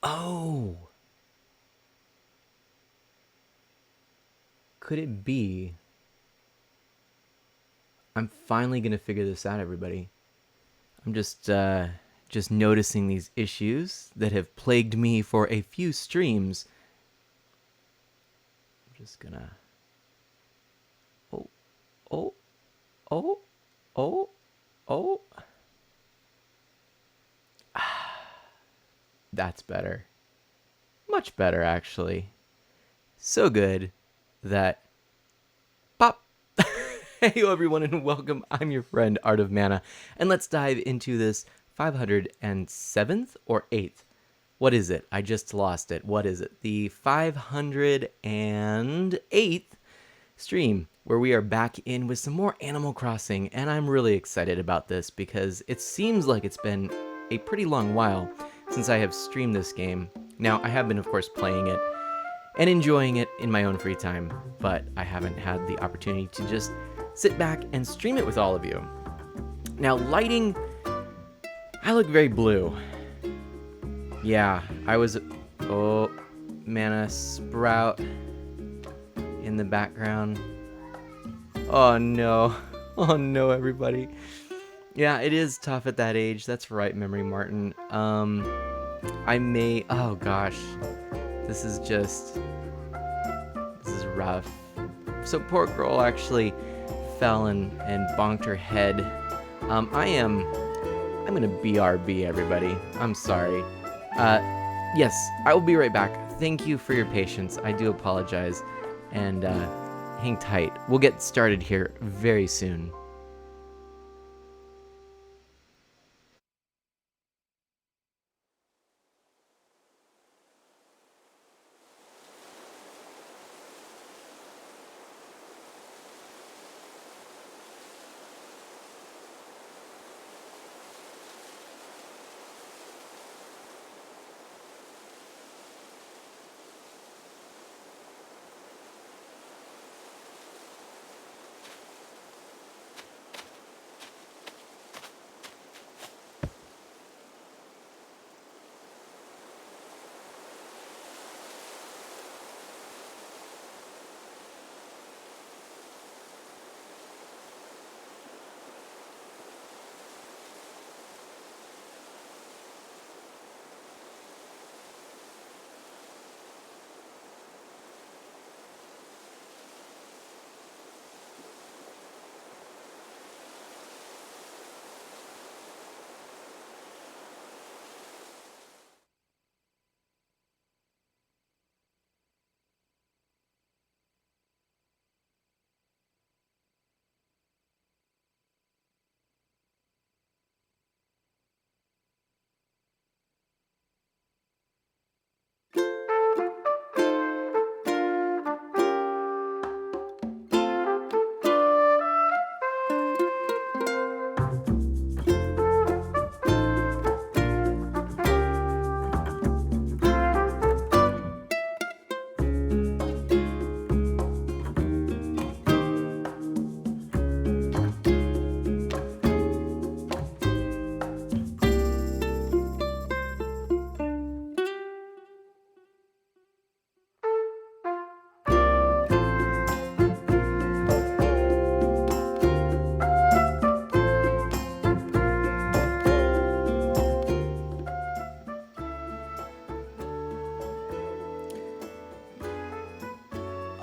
Oh, could it be? I'm finally gonna figure this out, everybody. I'm just noticing these issues that have plagued me for a few streams. I'm just gonna. Oh, oh, oh, oh, oh. That's better. Much better, actually. So good that pop. Hey, everyone, and welcome. I'm your friend, Art of Mana, and let's dive into this 507th or 8th. What is it? I just lost it. What is it? The 508th stream where we are back in with some more Animal Crossing, and I'm really excited about this because it seems like it's been a pretty long while since I have streamed this game. Now, I have been, of course, playing it and enjoying it in my own free time, but I haven't had the opportunity to just sit back and stream it with all of you. Now, lighting, I look very blue. Yeah, I was, oh, Mana Sprout in the background. Oh no, oh no, everybody. Yeah, it is tough at that age. That's right, Memory Martin. I may, oh gosh, this is rough. So poor girl actually fell and bonked her head. I'm gonna BRB, everybody. I'm sorry. Yes, I will be right back. Thank you for your patience. I do apologize. And hang tight. We'll get started here very soon.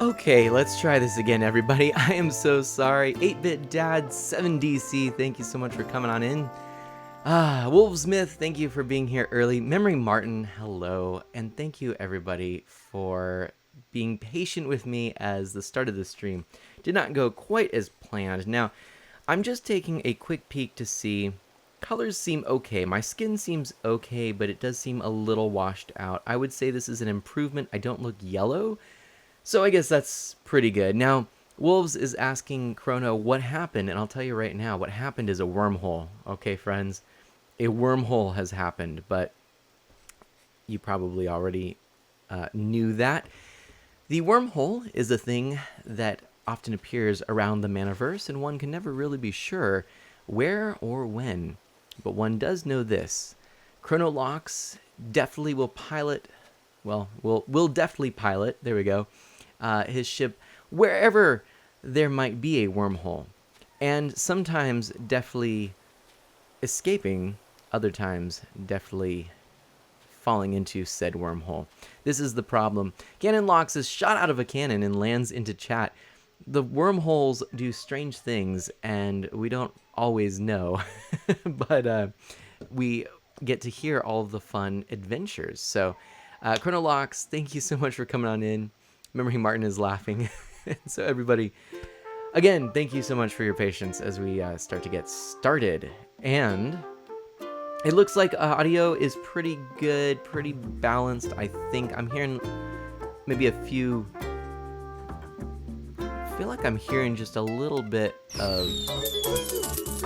Okay, let's try this again, everybody. I am so sorry. 8-Bit Dad 7DC, thank you so much for coming on in. Wolfsmith, thank you for being here early. Memory Martin, hello. And thank you, everybody, for being patient with me as the start of the stream did not go quite as planned. Now, I'm just taking a quick peek to see. Colors seem okay. My skin seems okay, but it does seem a little washed out. I would say this is an improvement. I don't look yellow. So I guess that's pretty good. Now, Wolves is asking Chrono what happened, and I'll tell you right now, what happened is a wormhole. Okay, friends? A wormhole has happened, but you probably already knew that. The wormhole is a thing that often appears around the Manaverse, and one can never really be sure where or when. But one does know this, Chronolox definitely will pilot, well, we'll definitely pilot, there we go, his ship wherever there might be a wormhole. And sometimes definitely escaping, other times definitely falling into said wormhole. This is the problem. Cannon Locks is shot out of a cannon and lands into chat. The wormholes do strange things, and we don't always know, but we get to hear all of the fun adventures. So, Chronolox, thank you so much for coming on in. Memory Martin is laughing. So everybody, again, thank you so much for your patience as we start to get started. And it looks like audio is pretty good, pretty balanced. I think I'm hearing maybe a few. I feel like I'm hearing just a little bit of.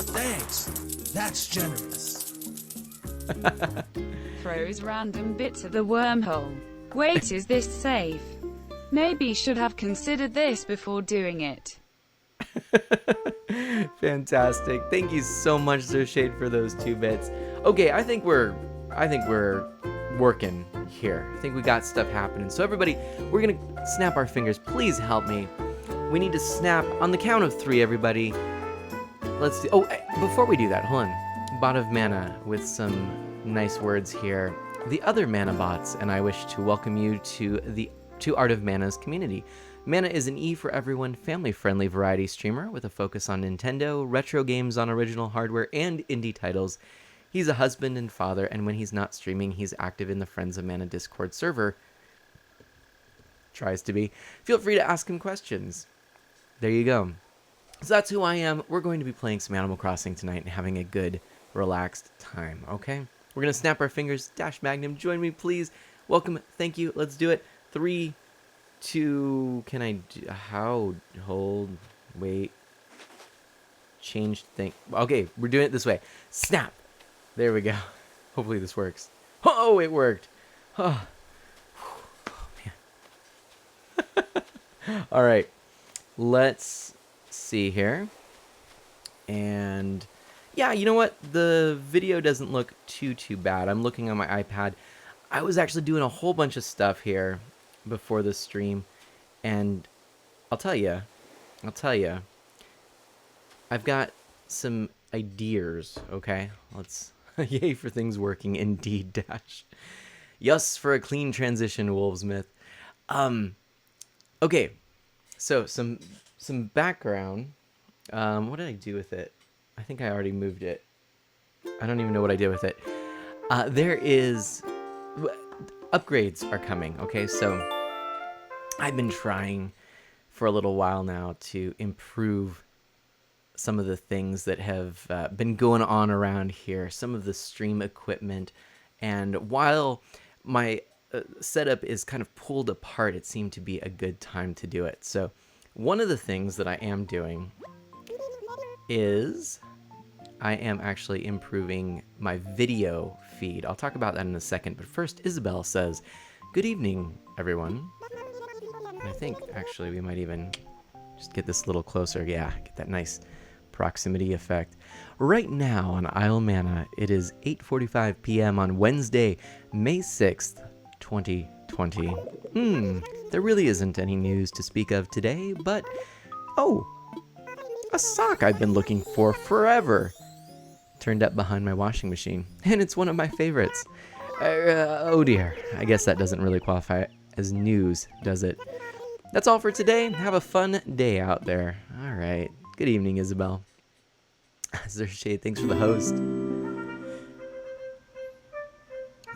Thanks. That's generous. Throws random bits of the wormhole. Wait, is this safe? Maybe should have considered this before doing it. Fantastic. Thank you so much, Zershade, for those 2 bits. Okay, I think we're working here. I think we got stuff happening. So everybody, we're gonna snap our fingers. Please help me. We need to snap on the count of 3, everybody. Let's do, before we do that, hold on. Bot of Mana with some nice words here. The other Mana bots, and I wish to welcome you to Art of Mana's community. Mana is an E for everyone, family-friendly variety streamer with a focus on Nintendo, retro games on original hardware, and indie titles. He's a husband and father, and when he's not streaming, he's active in the Friends of Mana Discord server. Tries to be. Feel free to ask him questions. There you go. So that's who I am. We're going to be playing some Animal Crossing tonight and having a good, relaxed time, okay? We're going to snap our fingers. Dash Magnum, join me, please. Welcome. Thank you. Let's do it. 3, 2, can I do, how, hold, wait, change thing. Okay, we're doing it this way. Snap. There we go. Hopefully this works. Oh, it worked. Oh, man. All right, let's see here. And yeah, you know what? The video doesn't look too bad. I'm looking on my iPad. I was actually doing a whole bunch of stuff here before the stream, and I'll tell you, I've got some ideas, okay? Let's, yay for things working, indeed, Dash. Yes, for a clean transition, Wolvesmith. Okay, so some background. What did I do with it? I think I already moved it. I don't even know what I did with it. There is, upgrades are coming, okay? So I've been trying for a little while now to improve some of the things that have been going on around here, some of the stream equipment, and while my setup is kind of pulled apart, it seemed to be a good time to do it. So one of the things that I am doing is I am actually improving my video feed. I'll talk about that in a second, but first Isabel says, "Good evening, everyone." And I think actually we might even just get this a little closer. Yeah, get that nice proximity effect. Right now on Isle Mana, it is 8:45 p.m. on Wednesday, May 6th, 2020. There really isn't any news to speak of today, but oh, a sock I've been looking for forever turned up behind my washing machine, and it's one of my favorites. Oh dear, I guess that doesn't really qualify as news, does it? That's all for today. Have a fun day out there. All right. Good evening, Isabel. Zershade, thanks for the host.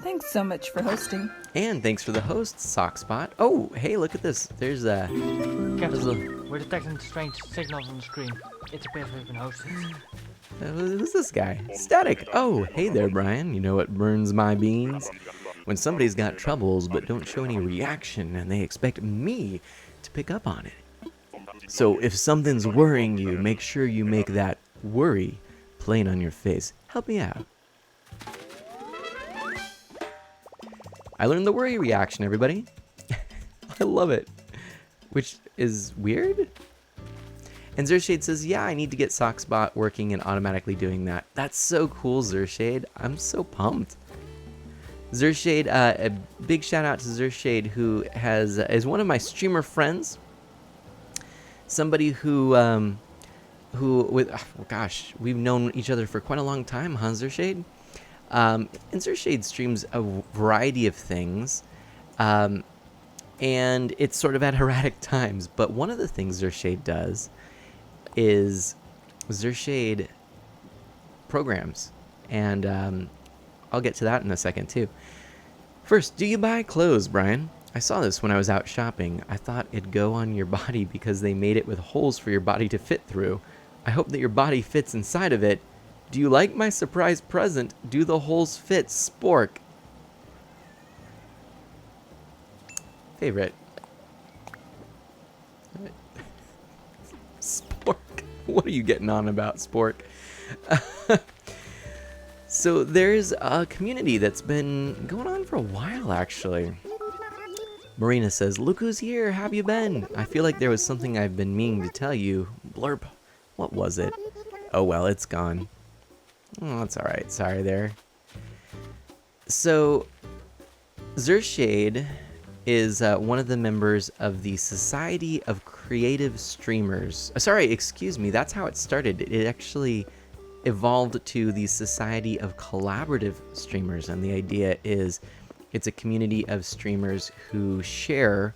Thanks so much for hosting. And thanks for the host, Sockspot. Oh, hey, look at this. There's a... We're detecting strange signals on the screen. It's a bit of an host. Who's this guy? Static. Oh, hey there, Brian. You know what burns my beans? When somebody's got troubles but don't show any reaction and they expect me to pick up on it. So if something's worrying you, make sure you make that worry plain on your face. Help me out. I learned the worry reaction, everybody. I love it. Which is weird. And Zershade says, yeah, I need to get Sockspot working and automatically doing that. That's so cool, Zershade. I'm so pumped. Zershade, a big shout out to Zershade, who is one of my streamer friends. Somebody who gosh, we've known each other for quite a long time, huh, Zershade? And Zershade streams a variety of things, and it's sort of at erratic times. But one of the things Zershade does is Zershade programs, and I'll get to that in a second too. First, do you buy clothes, Brian? I saw this when I was out shopping. I thought it'd go on your body because they made it with holes for your body to fit through. I hope that your body fits inside of it. Do you like my surprise present? Do the holes fit, Spork? Favorite. Spork. What are you getting on about, Spork? So there's a community that's been going on for a while, actually. Marina says, look who's here, have you been? I feel like there was something I've been meaning to tell you. Blurp. What was it? Oh well, it's gone. Oh, that's alright, sorry there. So, Zershade is one of the members of the Society of Creative Streamers. Sorry, excuse me, that's how it started. It actually evolved to the Society of Collaborative Streamers, and the idea is it's a community of streamers who share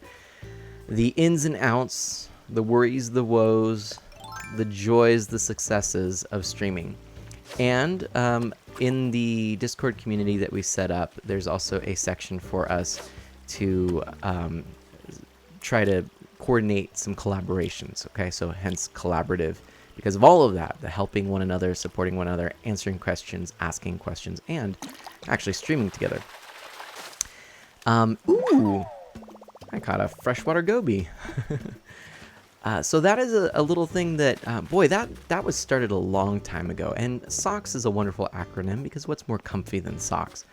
the ins and outs, the worries, the woes, the joys, the successes of streaming. And in the Discord community that we set up, there's also a section for us to try to coordinate some collaborations, okay? So hence collaborative. Because of all of that, the helping one another, supporting one another, answering questions, asking questions, and actually streaming together. Ooh, I caught a freshwater goby. So that is a little thing that, boy, that was started a long time ago. And SOCKS is a wonderful acronym because what's more comfy than socks?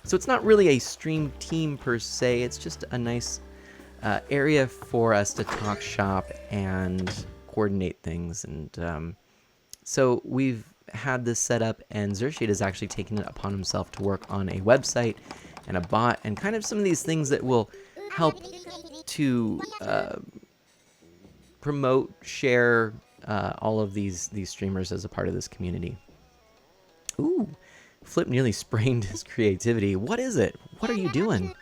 So it's not really a stream team per se. It's just a nice area for us to talk shop and coordinate things. And so we've had this set up, and Zershade has actually taken it upon himself to work on a website and a bot and kind of some of these things that will help to promote, share all of these streamers as a part of this community. Ooh, Flip nearly sprained his creativity. What is it? What are you doing?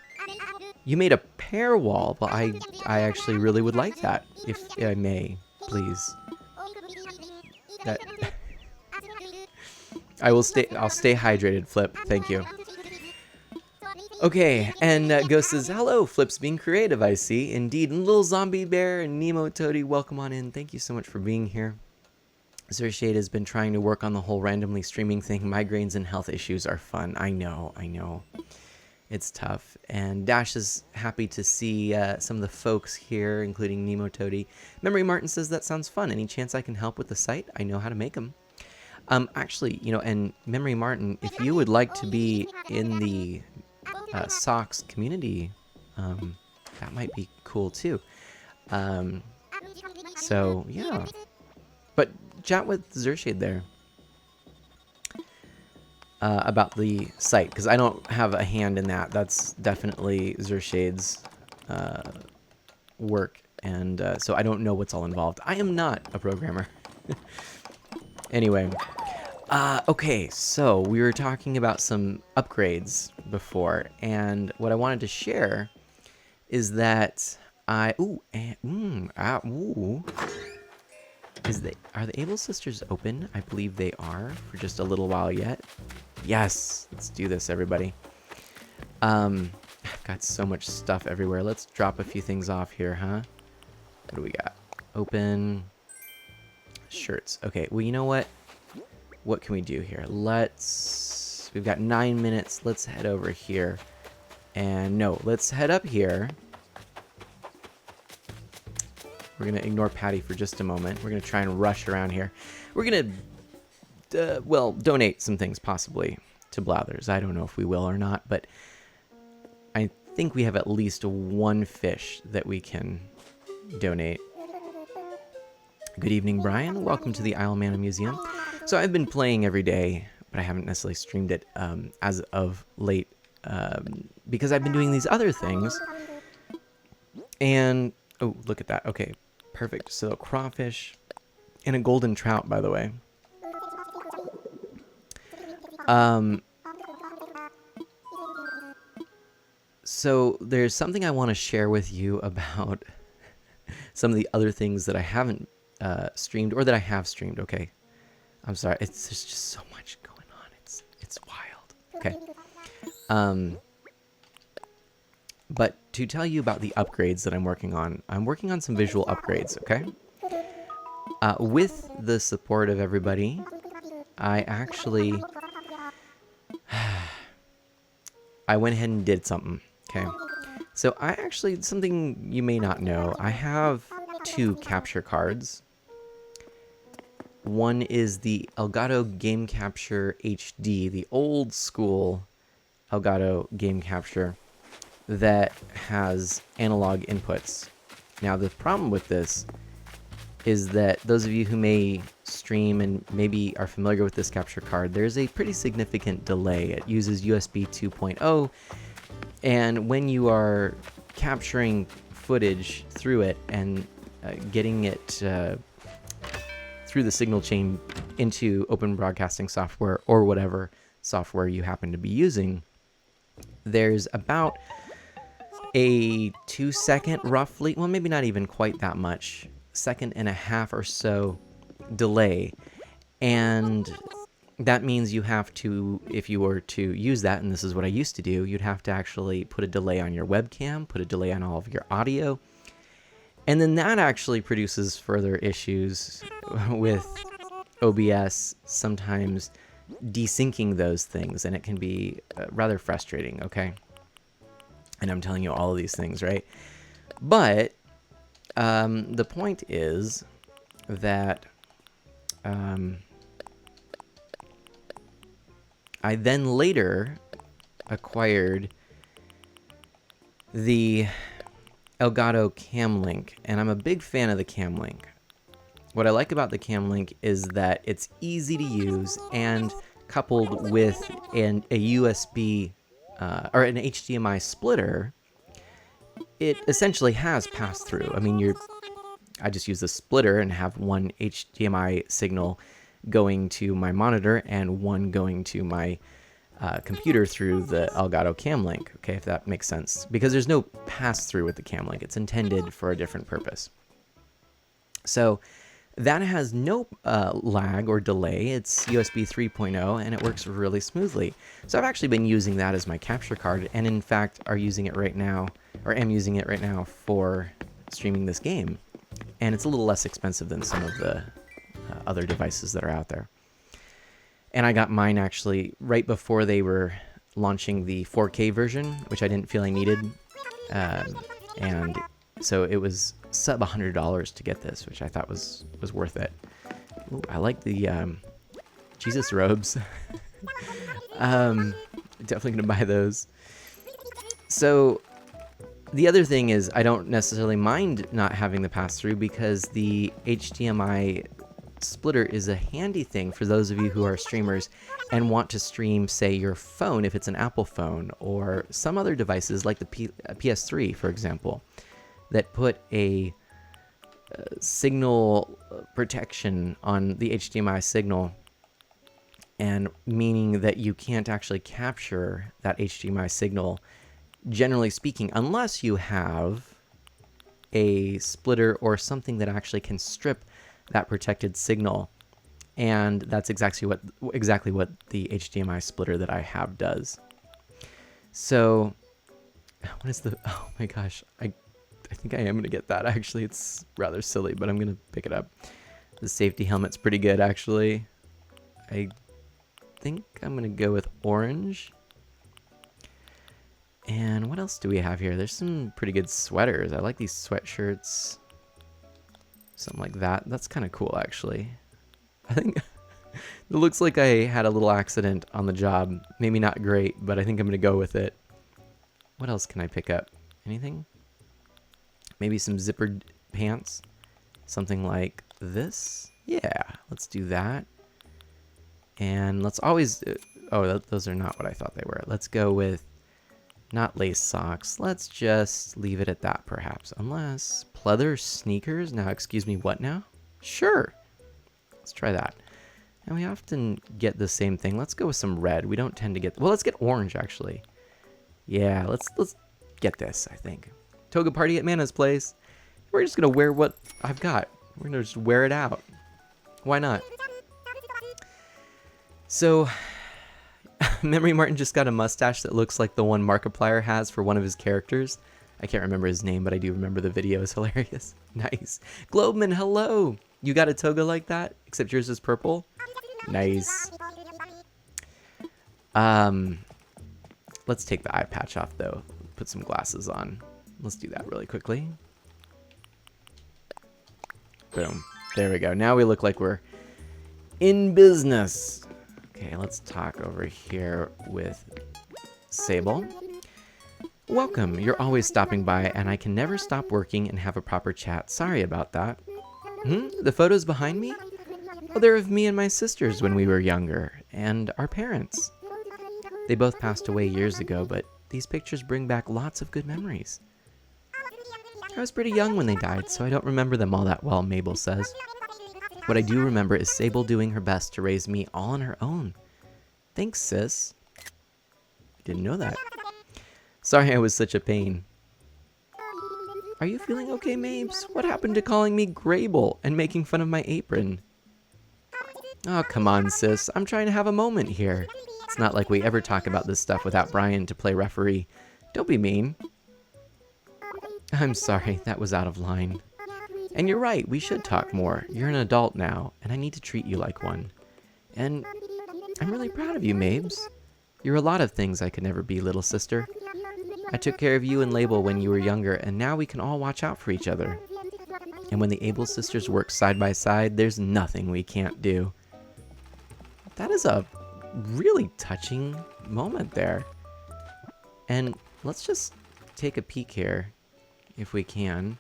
You made a pear wall, but I actually really would like that, if I may, please. That I'll stay hydrated, Flip. Thank you. Okay, and Ghost says, hello, Flip's being creative, I see. Indeed, and Little Zombie Bear and Nemo Toady, welcome on in. Thank you so much for being here. Zershade has been trying to work on the whole randomly streaming thing. Migraines and health issues are fun. I know. It's tough. And Dash is happy to see some of the folks here, including Nemo Toady. Memory Martin says, that sounds fun. Any chance I can help with the site? I know how to make them. Actually, and Memory Martin, if you would like to be in the SOCKS community, that might be cool too. So yeah, but chat with Zershade there about the site, because I don't have a hand in that. That's definitely Zershade's work, and so I don't know what's all involved. I am not a programmer. Anyway, okay, so we were talking about some upgrades before, and what I wanted to share is that are the Able Sisters open? I believe they are for just a little while yet. Yes, let's do this, everybody. I've got so much stuff everywhere. Let's drop a few things off here, huh? What do we got? Open shirts. Okay, well, you know what? What can we do here? We've got 9 minutes. Let's head over here. And no, let's head up here. We're going to ignore Patty for just a moment. We're going to try and rush around here. We're going to, well, donate some things possibly to Blathers. I don't know if we will or not, but I think we have at least one fish that we can donate. Good evening, Brian. Welcome to the Isle Mana Museum. So I've been playing every day, but I haven't necessarily streamed it as of late because I've been doing these other things. And, oh, look at that. Okay, perfect. So crawfish and a golden trout, by the way. So there's something I want to share with you about some of the other things that I haven't streamed, or that I have streamed. Okay, I'm sorry. There's just so much going on. It's wild. Okay. But to tell you about the upgrades that I'm working on some visual upgrades. Okay. With the support of everybody, I actually I went ahead and did something. Okay. So I actually, something you may not know, I have 2 capture cards. One is the Elgato Game Capture HD, the old school Elgato Game Capture that has analog inputs. Now the problem with this is that those of you who may stream and maybe are familiar with this capture card, there's a pretty significant delay. It uses USB 2.0, and when you are capturing footage through it and getting it through the signal chain into open broadcasting software or whatever software you happen to be using, there's about a 2-second roughly, well, maybe not even quite that much, 1.5 seconds or so delay. And that means you have to, if you were to use that, and this is what I used to do, you'd have to actually put a delay on your webcam, put a delay on all of your audio, and then that actually produces further issues with OBS, sometimes desyncing those things, and it can be rather frustrating, okay? And I'm telling you all of these things, right? But the point is that I then later acquired the Elgato Camlink, and I'm a big fan of the Camlink. What I like about the Camlink is that it's easy to use, and coupled with a USB or an HDMI splitter, it essentially has pass-through. I mean, I just use the splitter and have one HDMI signal going to my monitor and one going to my computer through the Elgato Camlink, okay, if that makes sense. Because there's no pass-through with the Camlink. It's intended for a different purpose. So that has no lag or delay. It's USB 3.0, and it works really smoothly. So I've actually been using that as my capture card, and in fact am using it right now for streaming this game. And it's a little less expensive than some of the other devices that are out there. And I got mine actually right before they were launching the 4K version, which I didn't feel I needed. And so it was sub $100 to get this, which I thought was worth it. Ooh, I like the Jesus robes. Definitely gonna buy those. So the other thing is, I don't necessarily mind not having the pass-through, because the HDMI splitter is a handy thing for those of you who are streamers and want to stream, say, your phone, if it's an Apple phone, or some other devices like the PS3, for example, that put a signal protection on the HDMI signal, and meaning that you can't actually capture that HDMI signal, generally speaking, unless you have a splitter or something that actually can strip that protected signal. And that's exactly what the HDMI splitter that I have does. So what is the, oh my gosh, I think I am gonna get that. Actually, it's rather silly, but I'm gonna pick it up. The safety helmet's pretty good, actually. I think I'm gonna go with orange. And what else do we have here? There's some pretty good sweaters. I like these sweatshirts. Something like that. That's kind of cool, actually. I think it looks like I had a little accident on the job. Maybe not great, but I think I'm going to go with it. What else can I pick up? Anything? Maybe some zippered pants? Something like this? Yeah, let's do that. And let's always... those are not what I thought they were. Let's go with Not lace socks. Let's just leave it at that, perhaps. Unless pleather sneakers. Now, excuse me, what now? Sure. Let's try that. And we often get the same thing. Let's go with some red. We don't tend to get... Well, let's get orange, actually. Yeah, let's get this, I think. Toga party at Mana's place. We're just going to wear what I've got. We're going to just wear it out. Why not? So, Memory Martin just got a mustache that looks like the one Markiplier has for one of his characters. I can't remember his name, but I do remember the video. It's hilarious. Nice. Globeman, hello! You got a toga like that? Except yours is purple? Nice. Let's take the eye patch off, though. Put some glasses on. Let's do that really quickly. Boom. There we go. Now we look like we're in business. Okay, let's talk over here with Sable. Welcome. You're always stopping by, and I can never stop working and have a proper chat. Sorry about that. The photos behind me? Well, they're of me and my sisters when we were younger, and our parents. They both passed away years ago, but these pictures bring back lots of good memories. I was pretty young when they died, so I don't remember them all that well, Mabel says. What I do remember is Sable doing her best to raise me all on her own. Thanks, sis. Didn't know that. Sorry I was such a pain. Are you feeling okay, Mabes? What happened to calling me Grable and making fun of my apron? Oh, come on, sis. I'm trying to have a moment here. It's not like we ever talk about this stuff without Brian to play referee. Don't be mean. I'm sorry, that was out of line. And you're right, we should talk more. You're an adult now, and I need to treat you like one. And I'm really proud of you, Mabes. You're a lot of things I could never be, little sister. I took care of you and Label when you were younger, and now we can all watch out for each other. And when the Able sisters work side by side, there's nothing we can't do. That is a really touching moment there. And let's just take a peek here, if we can,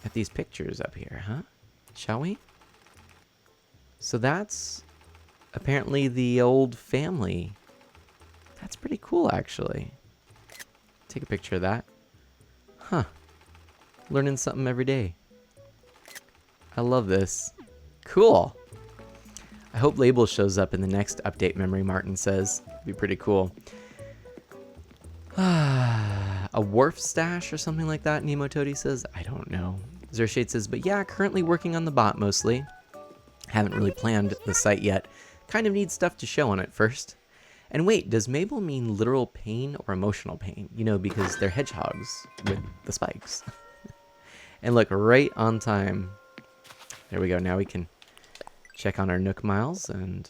at these pictures up here, huh? Shall we? So that's apparently the old family. That's pretty cool, actually. Take a picture of that. Huh. Learning something every day. I love this. Cool. I hope Label shows up in the next update, Memory Martin says. It'd be pretty cool. A wharf stash or something like that, Nemo Toady says. I don't know. Zershade says, but yeah, currently working on the bot mostly. Haven't really planned the site yet. Kind of need stuff to show on it first. And wait, does Mabel mean literal pain or emotional pain? You know, because they're hedgehogs with the spikes. And look, right on time. There we go. Now we can check on our Nook Miles and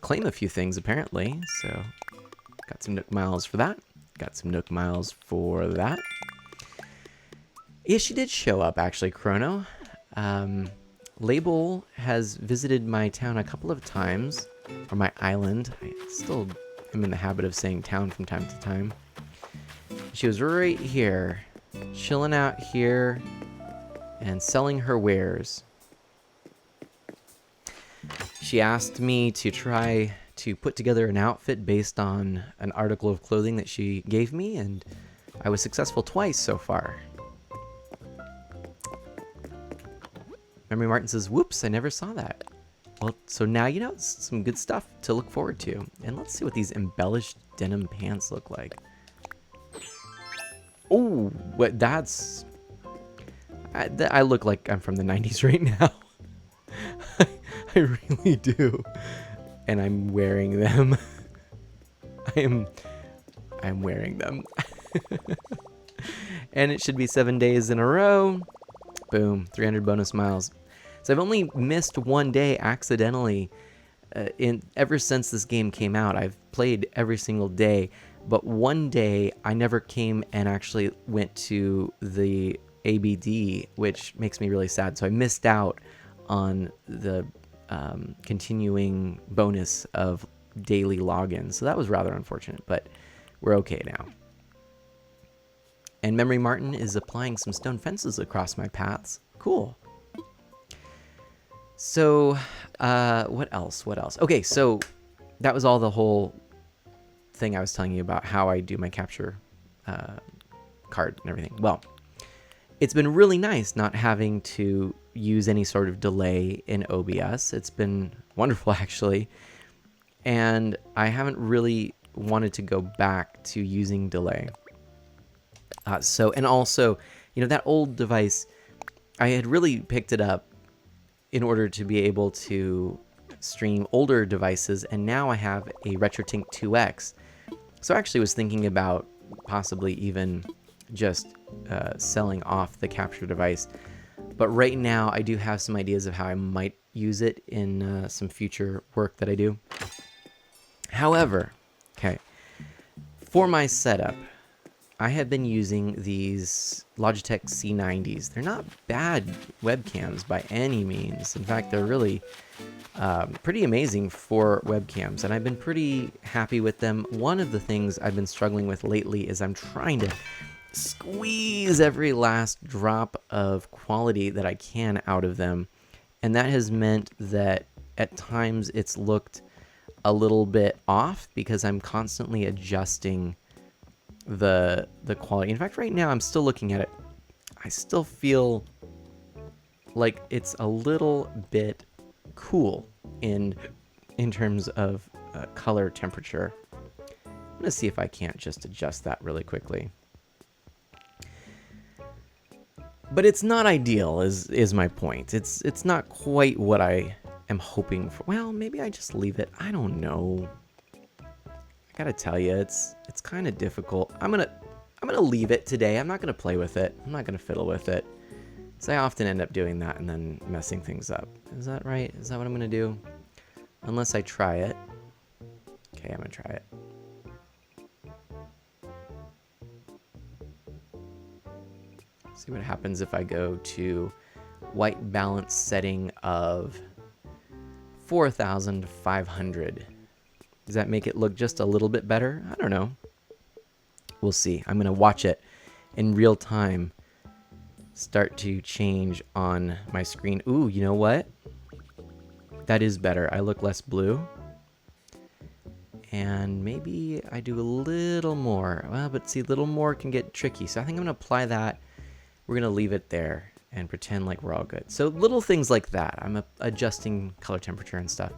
claim a few things, apparently. So, got some Nook Miles for that. Got some Nook Miles for that. Yeah, she did show up, actually, Chrono. Label has visited my town a couple of times. Or my island. I still am in the habit of saying town from time to time. She was right here. Chilling out here. And selling her wares. She asked me to try to put together an outfit based on an article of clothing that she gave me, and I was successful twice so far. Memory Martin says, whoops, I never saw that. Well, so now you know it's some good stuff to look forward to. And let's see what these embellished denim pants look like. Oh, what that's... I look like I'm from the 90s right now. I really do. And I'm wearing them. I'm wearing them. And it should be 7 days in a row. Boom, 300 bonus miles. So I've only missed one day accidentally ever since this game came out. I've played every single day, but one day I never came and actually went to the ABD, which makes me really sad. So I missed out on the continuing bonus of daily logins. So that was rather unfortunate, but we're okay now. And Memory Martin is applying some stone fences across my paths. Cool. So, what else? Okay, so that was all the whole thing I was telling you about how I do my capture card and everything. Well, it's been really nice not having to use any sort of delay in OBS. It's been wonderful, actually. And I haven't really wanted to go back to using delay. And also, that old device, I had really picked it up in order to be able to stream older devices, and now I have a RetroTink 2X. So I actually was thinking about possibly even just selling off the capture device. But right now, I do have some ideas of how I might use it in some future work that I do. However, okay, for my setup, I have been using these Logitech C90s. They're not bad webcams by any means. In fact, they're really pretty amazing for webcams, and I've been pretty happy with them. One of the things I've been struggling with lately is I'm trying to squeeze every last drop of quality that I can out of them, and that has meant that at times it's looked a little bit off because I'm constantly adjusting the quality. In fact, right now I'm still looking at it. I still feel like it's a little bit cool in terms of color temperature. I'm gonna see if I can't just adjust that really quickly. But it's not ideal, is my point. It's not quite what I am hoping for. Well, maybe I just leave it. I don't know. I gotta tell you, it's kind of difficult. I'm gonna leave it today. I'm not gonna play with it. I'm not gonna fiddle with it. So I often end up doing that and then messing things up. Is that right? Is that what I'm gonna do? Unless I try it. Okay, I'm gonna try it. See what happens if I go to white balance setting of 4,500. Does that make it look just a little bit better? I don't know. We'll see. I'm going to watch it in real time start to change on my screen. Ooh, you know what? That is better. I look less blue. And maybe I do a little more. Well, but see, little more can get tricky. So I think I'm going to apply that. We're going to leave it there and pretend like we're all good. So little things like that. I'm adjusting color temperature and stuff.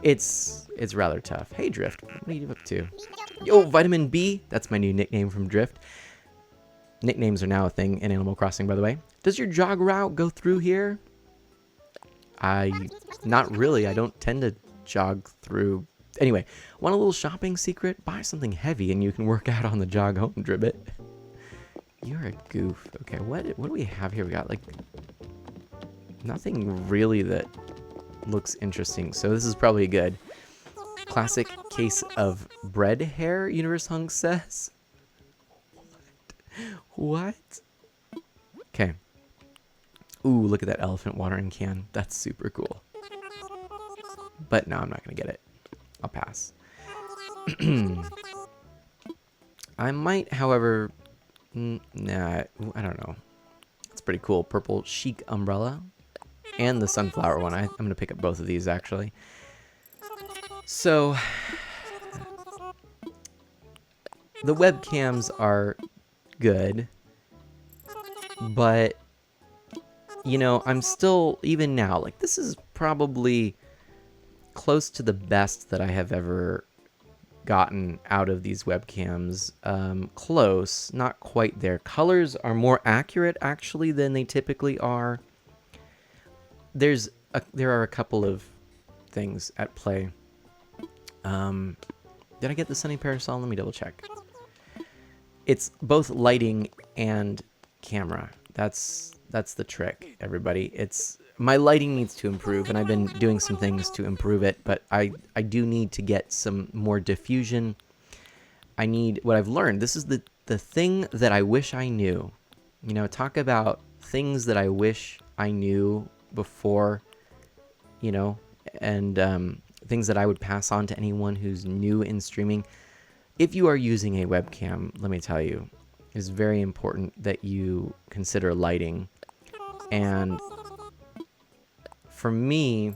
It's rather tough. Hey, Drift. What are you up to? Yo, Vitamin B. That's my new nickname from Drift. Nicknames are now a thing in Animal Crossing, by the way. Does your jog route go through here? Not really. I don't tend to jog through. Anyway, want a little shopping secret? Buy something heavy and you can work out on the jog home, Dribbit. You're a goof. Okay, what do we have here? We got like nothing really that looks interesting. So this is probably good. Classic case of bread hair, Universe Hunk says. What? Okay. Ooh, look at that elephant watering can. That's super cool. But no, I'm not going to get it. I'll pass. I might, however... Nah, I don't know. It's pretty cool. Purple chic umbrella. And the sunflower one. I'm going to pick up both of these, actually. So... the webcams are good. But... you know, I'm still... even now, like, this is probably close to the best that I have ever gotten out of these webcams. Close, not quite there. Colors are more accurate actually than they typically are. There are a couple of things at play. Did I get the sunny parasol? Let me double check. It's both lighting and camera. That's the trick, everybody. It's my lighting needs to improve, and I've been doing some things to improve it, but I do need to get some more diffusion. I need what I've learned. This is the thing that I wish I knew. You know, talk about things that I wish I knew before, you know, and things that I would pass on to anyone who's new in streaming. If you are using a webcam, let me tell you, it's very important that you consider lighting. And for me,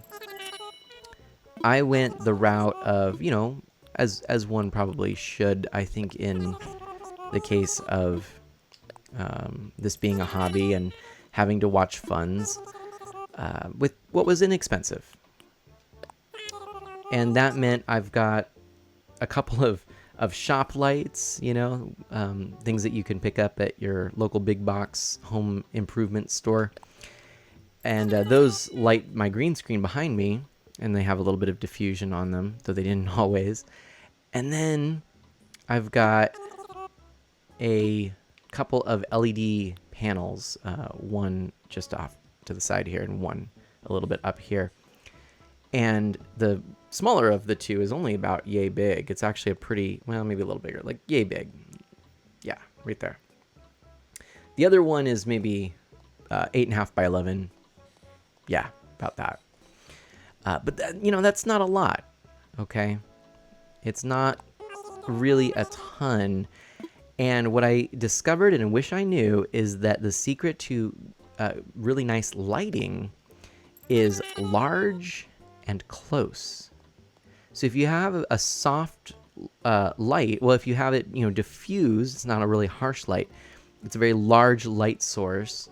I went the route of, you know, as one probably should, I think, in the case of this being a hobby and having to watch funds with what was inexpensive. And that meant I've got a couple of shop lights, things that you can pick up at your local big box home improvement store. And those light my green screen behind me, and they have a little bit of diffusion on them, though they didn't always. And then I've got a couple of LED panels, one just off to the side here and one a little bit up here. And the smaller of the two is only about yay big. It's actually a pretty, well, maybe a little bigger, like yay big. Yeah, right there. The other one is maybe 8.5 by 11. Yeah, about that. But that's not a lot, okay? It's not really a ton. And what I discovered and wish I knew is that the secret to really nice lighting is large and close. So if you have a soft light, well, if you have it, diffused, it's not a really harsh light. It's a very large light source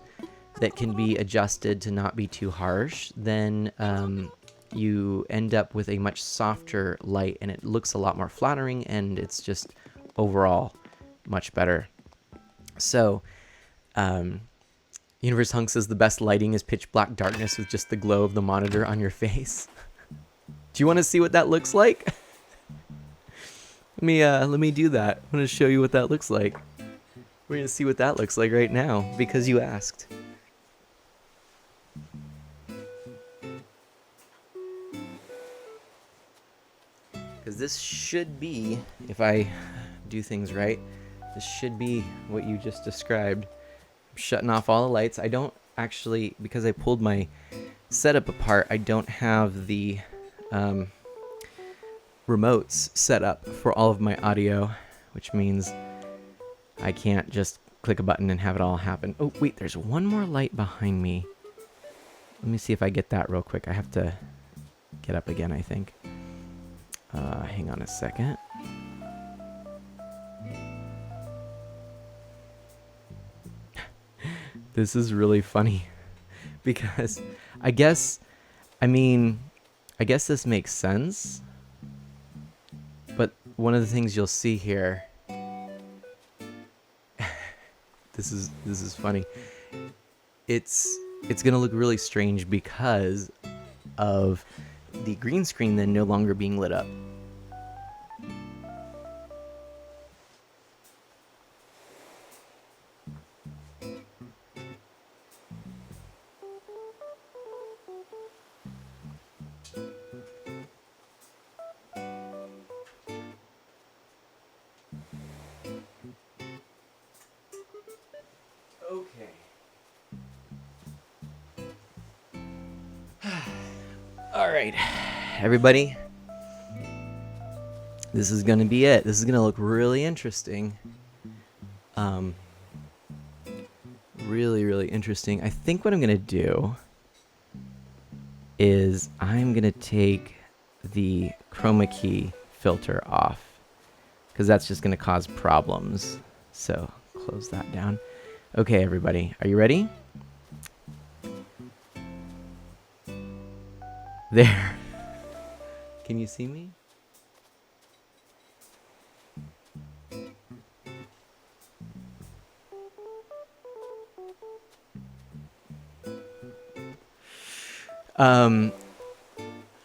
that can be adjusted to not be too harsh. Then you end up with a much softer light, and it looks a lot more flattering, and it's just overall much better. So, Universe Hunk says the best lighting is pitch black darkness with just the glow of the monitor on your face. Do you want to see what that looks like? Let me do that. I'm going to show you what that looks like. We're going to see what that looks like right now because you asked. Because this should be, if I do things right, this should be what you just described. I'm shutting off all the lights. I don't actually, because I pulled my setup apart, I don't have the remotes set up for all of my audio, which means I can't just click a button and have it all happen. Oh, wait, there's one more light behind me. Let me see if I get that real quick. I have to get up again, I think. Hang on a second. This is really funny because I guess this makes sense. But one of the things you'll see here, this is funny. It's going to look really strange because of the green screen then no longer being lit up. Okay. All right, everybody. This is gonna be it. This is gonna look really interesting. Really, really interesting. I think what I'm gonna do is I'm gonna take the chroma key filter off because that's just gonna cause problems. So close that down. Okay, everybody, are you ready? There. Can you see me?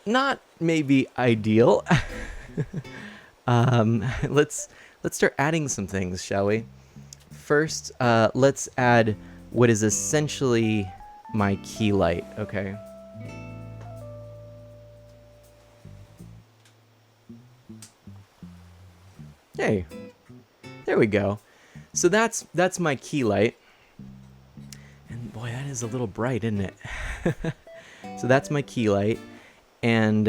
Not maybe ideal. Let's start adding some things, shall we? First, let's add what is essentially my key light, okay? Hey, there we go. So that's my key light. And boy, that is a little bright, isn't it? So that's my key light. And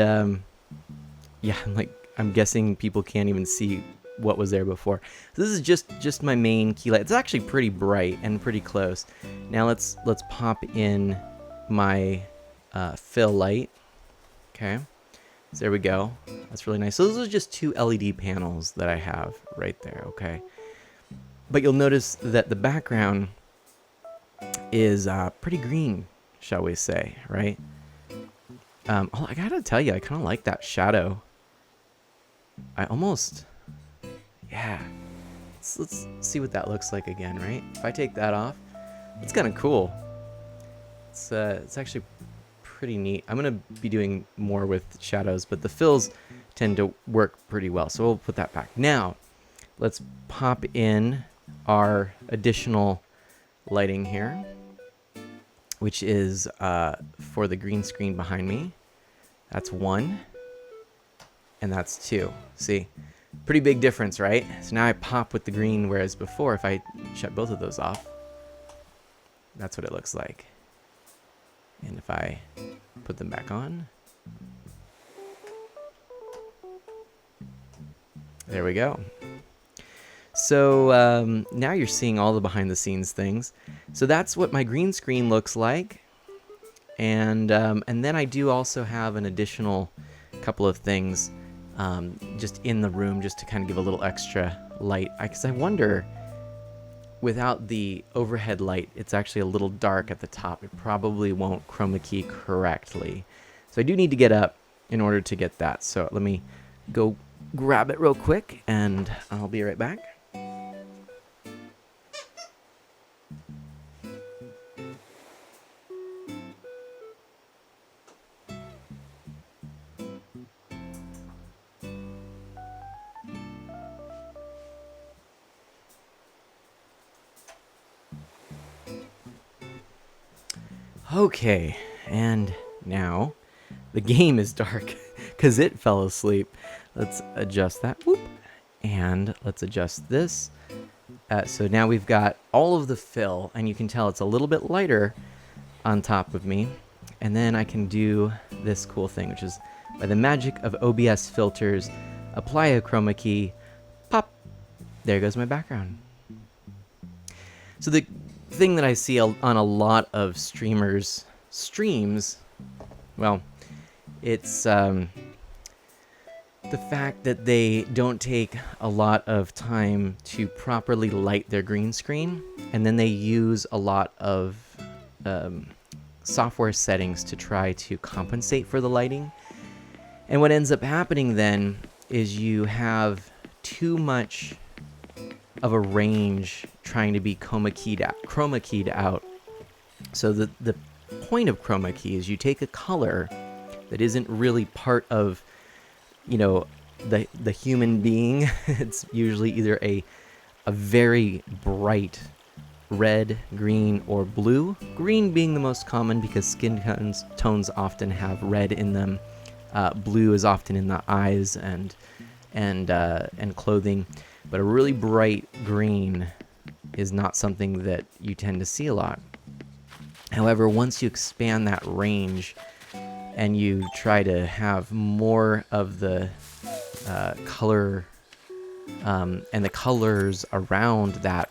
yeah, I'm guessing people can't even see what was there before. So this is just my main key light. It's actually pretty bright and pretty close. Now let's pop in my fill light. Okay. So there we go. That's really nice. So those are just 2 LED panels that I have right there, okay? But you'll notice that the background is pretty green, shall we say, right? I gotta tell you, I kind of like that shadow. Yeah. Let's see what that looks like again, right? If I take that off, it's kind of cool. It's actually pretty neat. I'm gonna be doing more with shadows, but the fills tend to work pretty well, so we'll put that back. Now, let's pop in our additional lighting here, which is for the green screen behind me. That's 1, and that's 2. See? Pretty big difference, right? So now I pop with the green, whereas before, if I shut both of those off, that's what it looks like. And if I put them back on, there we go. So now you're seeing all the behind the scenes things. So that's what my green screen looks like. And then I do also have an additional couple of things just in the room, just to kind of give a little extra light. Because I wonder, without the overhead light, it's actually a little dark at the top. It probably won't chroma key correctly. So I do need to get up in order to get that. So let me go grab it real quick, and I'll be right back. Okay, and now the game is dark because it fell asleep. Let's adjust that. Whoop. And let's adjust this. So now we've got all of the fill, and you can tell it's a little bit lighter on top of me. And then I can do this cool thing, which is, by the magic of OBS filters, apply a chroma key, pop. There goes my background. So the thing that I see on a lot of streamers' streams, well, it's the fact that they don't take a lot of time to properly light their green screen, and then they use a lot of software settings to try to compensate for the lighting. And what ends up happening then is you have too much of a range trying to be chroma keyed out. So the point of chroma key is you take a color that isn't really part of, you know, the human being. It's usually either a very bright red, green, or blue. Green being the most common because skin tones often have red in them. Blue is often in the eyes and clothing. But a really bright green is not something that you tend to see a lot. However, once you expand that range and you try to have more of the color and the colors around that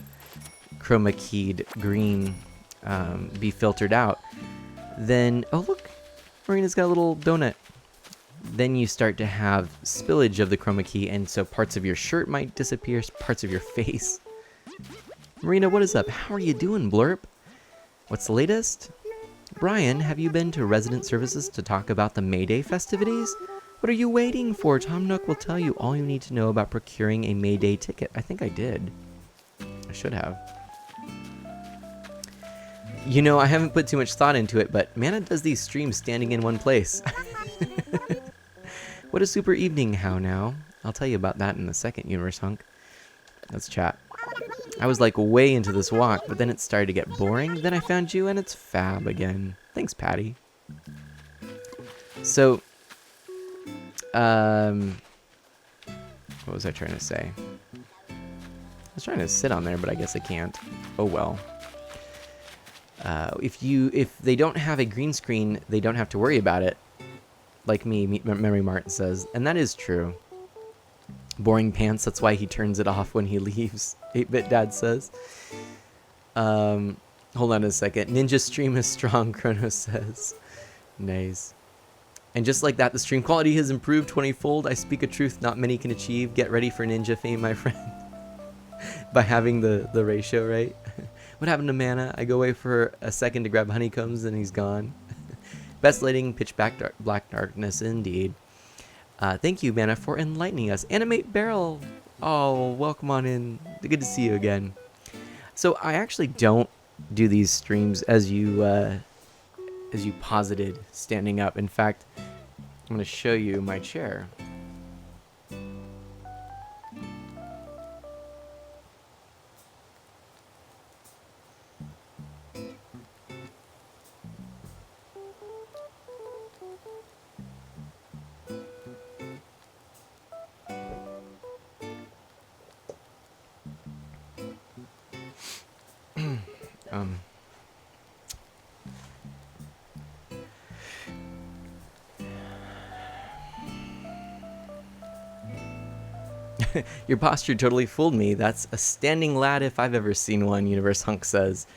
chroma keyed green be filtered out, then, oh look, Marina's got a little donut. Then you start to have spillage of the chroma key, and so parts of your shirt might disappear, parts of your face. Marina, what is up? How are you doing, Blurp? What's the latest? Brian, have you been to resident services to talk about the May Day festivities? What are you waiting for? Tom Nook will tell you all you need to know about procuring a May Day ticket. I think I did. I should have. You know, I haven't put too much thought into it, but Mana does these streams standing in one place. What a super evening, how now? I'll tell you about that in a second, Universe Hunk. Let's chat. I was like way into this walk, but then it started to get boring. Then I found you and it's fab again. Thanks, Patty. So, what was I trying to say? I was trying to sit on there, but I guess I can't. Oh well. If they don't have a green screen, they don't have to worry about it. Like me, Memory Martin says, and that is true. Boring pants, that's why he turns it off when he leaves, 8-Bit Dad says. Hold on a second. Ninja stream is strong, Chrono says. Nice. And just like that, the stream quality has improved 20-fold. I speak a truth not many can achieve. Get ready for ninja fame, my friend. By having the ratio right. What happened to Mana? I go away for a second to grab honeycombs and he's gone. Best lighting, pitch black darkness, indeed. Thank you, Mana, for enlightening us. Animate Barrel. Oh, welcome on in. Good to see you again. So I actually don't do these streams as you posited standing up. In fact, I'm going to show you my chair. Your posture totally fooled me. That's a standing lad if I've ever seen one, Universe Hunk says.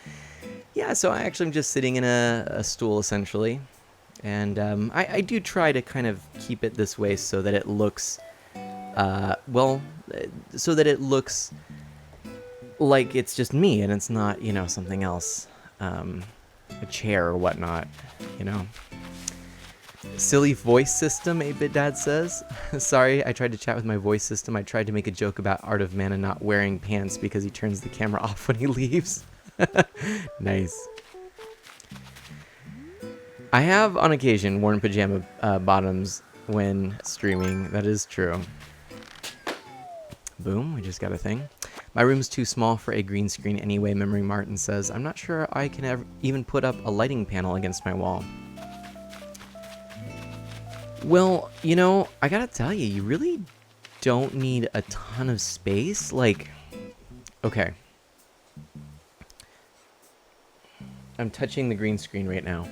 Yeah, so I actually am just sitting in a stool, essentially. And I do try to kind of keep it this way so that it looks, so that it looks like it's just me and it's not, you know, something else, a chair or whatnot, you know. Silly voice system, 8-Bit Dad says. Sorry, I tried to chat with my voice system. I tried to make a joke about Art of Mana not wearing pants because he turns the camera off when he leaves. Nice. I have, on occasion, worn pajama bottoms when streaming. That is true. Boom, we just got a thing. My room's too small for a green screen anyway, Memory Martin says. I'm not sure I can even put up a lighting panel against my wall. Well, you know, I gotta tell you, you really don't need a ton of space. Like, okay. I'm touching the green screen right now.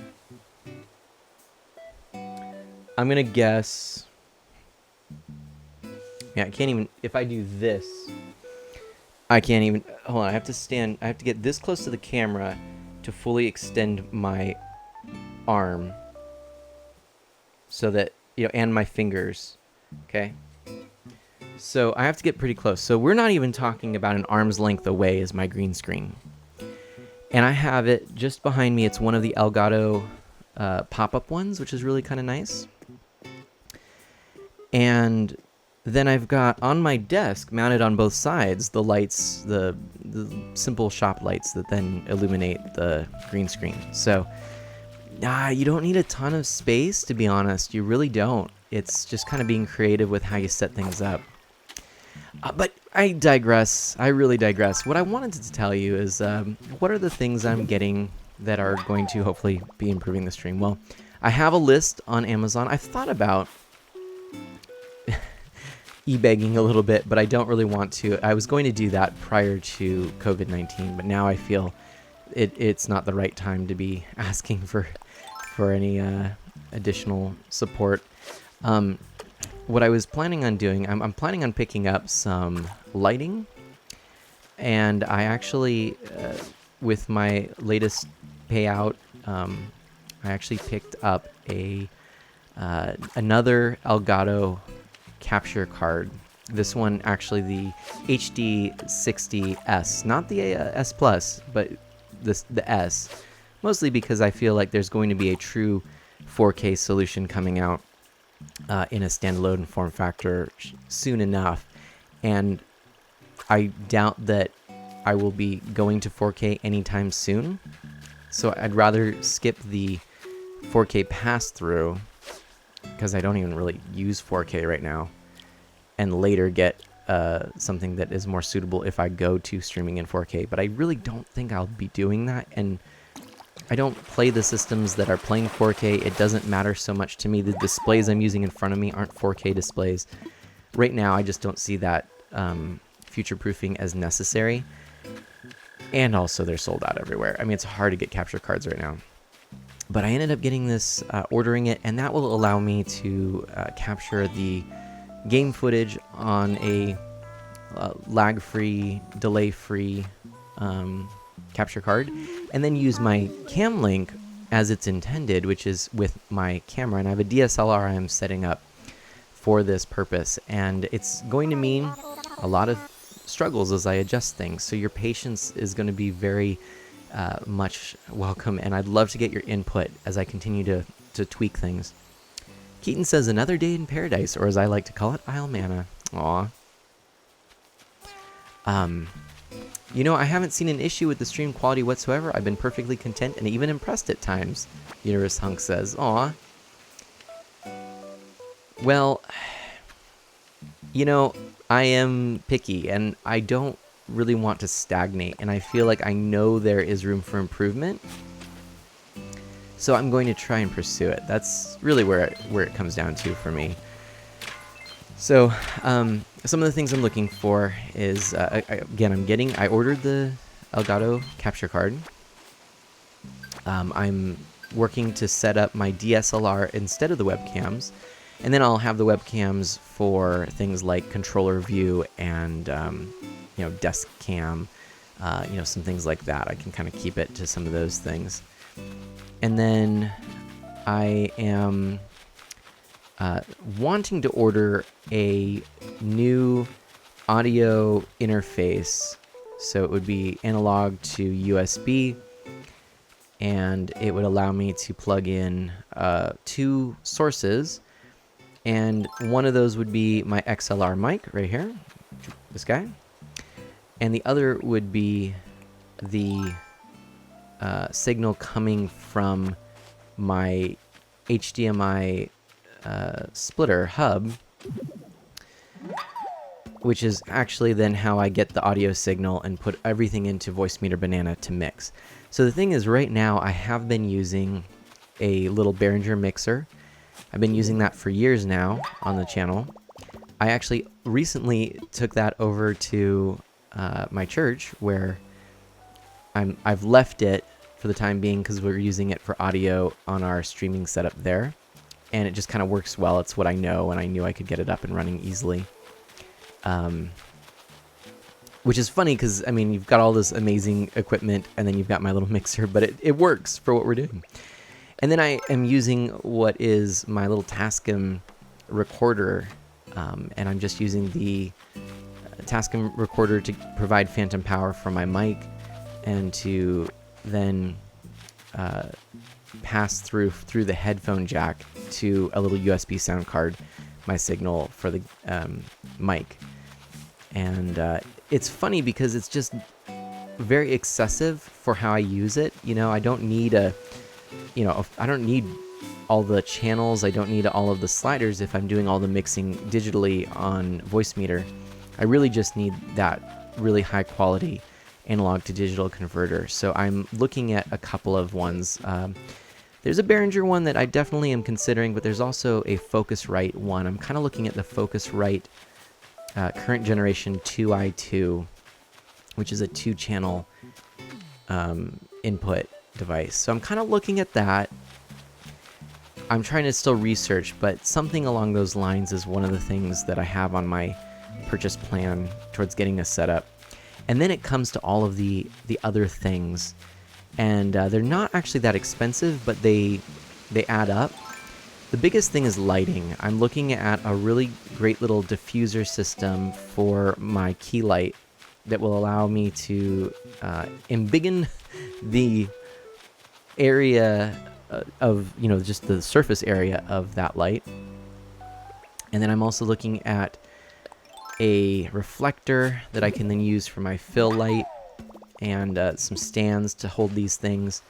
I'm gonna guess... Yeah, I can't even... If I do this, I can't even... Hold on, I have to stand... I have to get this close to the camera to fully extend my arm. So that, you know, and my fingers, okay? So I have to get pretty close. So we're not even talking about an arm's length away is my green screen. And I have it just behind me. It's one of the Elgato pop-up ones, which is really kind of nice. And then I've got on my desk, mounted on both sides, the lights, the simple shop lights that then illuminate the green screen. So... you don't need a ton of space, to be honest. You really don't. It's just kind of being creative with how you set things up. But I digress. I really digress. What I wanted to tell you is what are the things I'm getting that are going to hopefully be improving the stream? Well, I have a list on Amazon. I've thought about e-begging a little bit, but I don't really want to. I was going to do that prior to COVID-19, but now I feel it's not the right time to be asking for any additional support. What I was planning on doing, I'm planning on picking up some lighting, and I actually, with my latest payout, I actually picked up another Elgato capture card. This one, actually, the HD60S, not the S Plus, but the S. Mostly because I feel like there's going to be a true 4K solution coming out in a standalone form factor soon enough. And I doubt that I will be going to 4K anytime soon. So I'd rather skip the 4K pass-through, because I don't even really use 4K right now, and later get something that is more suitable if I go to streaming in 4K. But I really don't think I'll be doing that, and I don't play the systems that are playing 4K. It doesn't matter so much to me. The displays I'm using in front of me aren't 4K displays. Right now, I just don't see that future-proofing as necessary. And also, they're sold out everywhere. I mean, it's hard to get capture cards right now. But I ended up getting this, ordering it, and that will allow me to capture the game footage on a lag-free, delay-free capture card, and then use my cam link as it's intended, which is with my camera. And I have a DSLR I'm setting up for this purpose, and it's going to mean a lot of struggles as I adjust things. So your patience is going to be very much welcome, and I'd love to get your input as I continue to tweak things. Keaton says, another day in paradise, or as I like to call it, Isle Mana. Aw. You know, I haven't seen an issue with the stream quality whatsoever. I've been perfectly content and even impressed at times, Universe Hunk says. Aw. Well, you know, I am picky, and I don't really want to stagnate, and I feel like I know there is room for improvement. So I'm going to try and pursue it. That's really where it comes down to for me. So some of the things I'm looking for is, I ordered the Elgato capture card. I'm working to set up my DSLR instead of the webcams. And then I'll have the webcams for things like controller view and, desk cam, some things like that. I can kind of keep it to some of those things. And then I am wanting to order a new audio interface. So it would be analog to USB, and it would allow me to plug in 2 sources. And one of those would be my XLR mic right here, this guy. And the other would be the signal coming from my HDMI splitter hub, which is actually then how I get the audio signal and put everything into Voicemeeter Banana to mix. So the thing is, right now I have been using a little Behringer mixer. I've been using that for years now on the channel. I actually recently took that over to my church, where I've left it for the time being because we're using it for audio on our streaming setup there, and it just kind of works well. It's what I know, and I knew I could get it up and running easily. Which is funny because, I mean, you've got all this amazing equipment, and then you've got my little mixer, but it works for what we're doing. And then I am using what is my little Tascam recorder, and I'm just using the Tascam recorder to provide phantom power for my mic, and to then pass through the headphone jack to a little USB sound card, my signal for the mic. And it's funny because it's just very excessive for how I use it. You know, I don't need I don't need all the channels. I don't need all of the sliders if I'm doing all the mixing digitally on Voicemeeter. I really just need that really high quality analog to digital converter. So I'm looking at a couple of ones. There's a Behringer one that I definitely am considering, but there's also a Focusrite one. I'm kind of looking at the Focusrite current generation 2i2, which is a 2-channel input device. So I'm kind of looking at that. I'm trying to still research, but something along those lines is one of the things that I have on my purchase plan towards getting this set up. And then it comes to all of the other things, and they're not actually that expensive, but they add up. The biggest thing is lighting. I'm looking at a really great little diffuser system for my key light that will allow me to embiggen the area of, just the surface area of that light. And then I'm also looking at a reflector that I can then use for my fill light, and some stands to hold these things.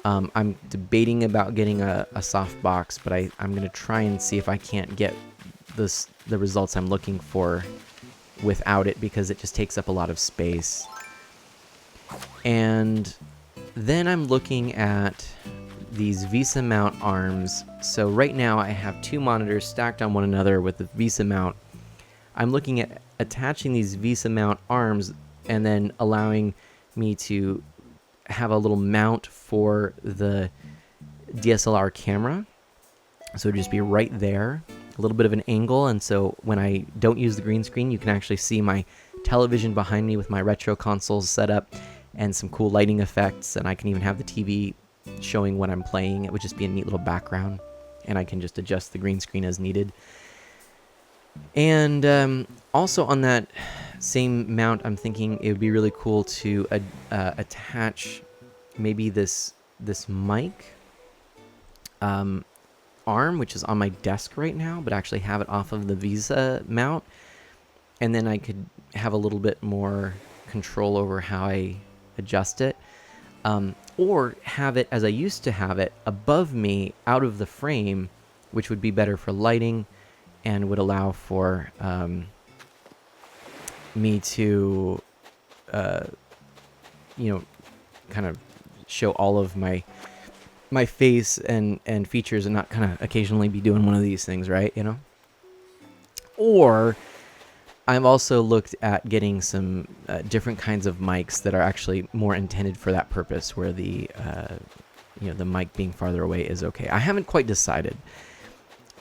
I'm debating about getting a soft box, but I'm going to try and see if I can't get the results I'm looking for without it, because it just takes up a lot of space. And then I'm looking at these VESA mount arms. So right now I have 2 monitors stacked on one another with the VESA mount. I'm looking at attaching these VESA mount arms and then allowing me to have a little mount for the DSLR camera. So it'd just be right there, a little bit of an angle, and so when I don't use the green screen, you can actually see my television behind me with my retro consoles set up and some cool lighting effects, and I can even have the TV showing what I'm playing. It would just be a neat little background, and I can just adjust the green screen as needed. And also on that same mount, I'm thinking it would be really cool to attach maybe this mic arm, which is on my desk right now, but actually have it off of the Visa mount, and then I could have a little bit more control over how I adjust it, or have it as I used to have it above me out of the frame, which would be better for lighting and would allow for me to kind of show all of my face and features, and not kind of occasionally be doing one of these things, right? Or I've also looked at getting some different kinds of mics that are actually more intended for that purpose, where the mic being farther away is okay. I haven't quite decided.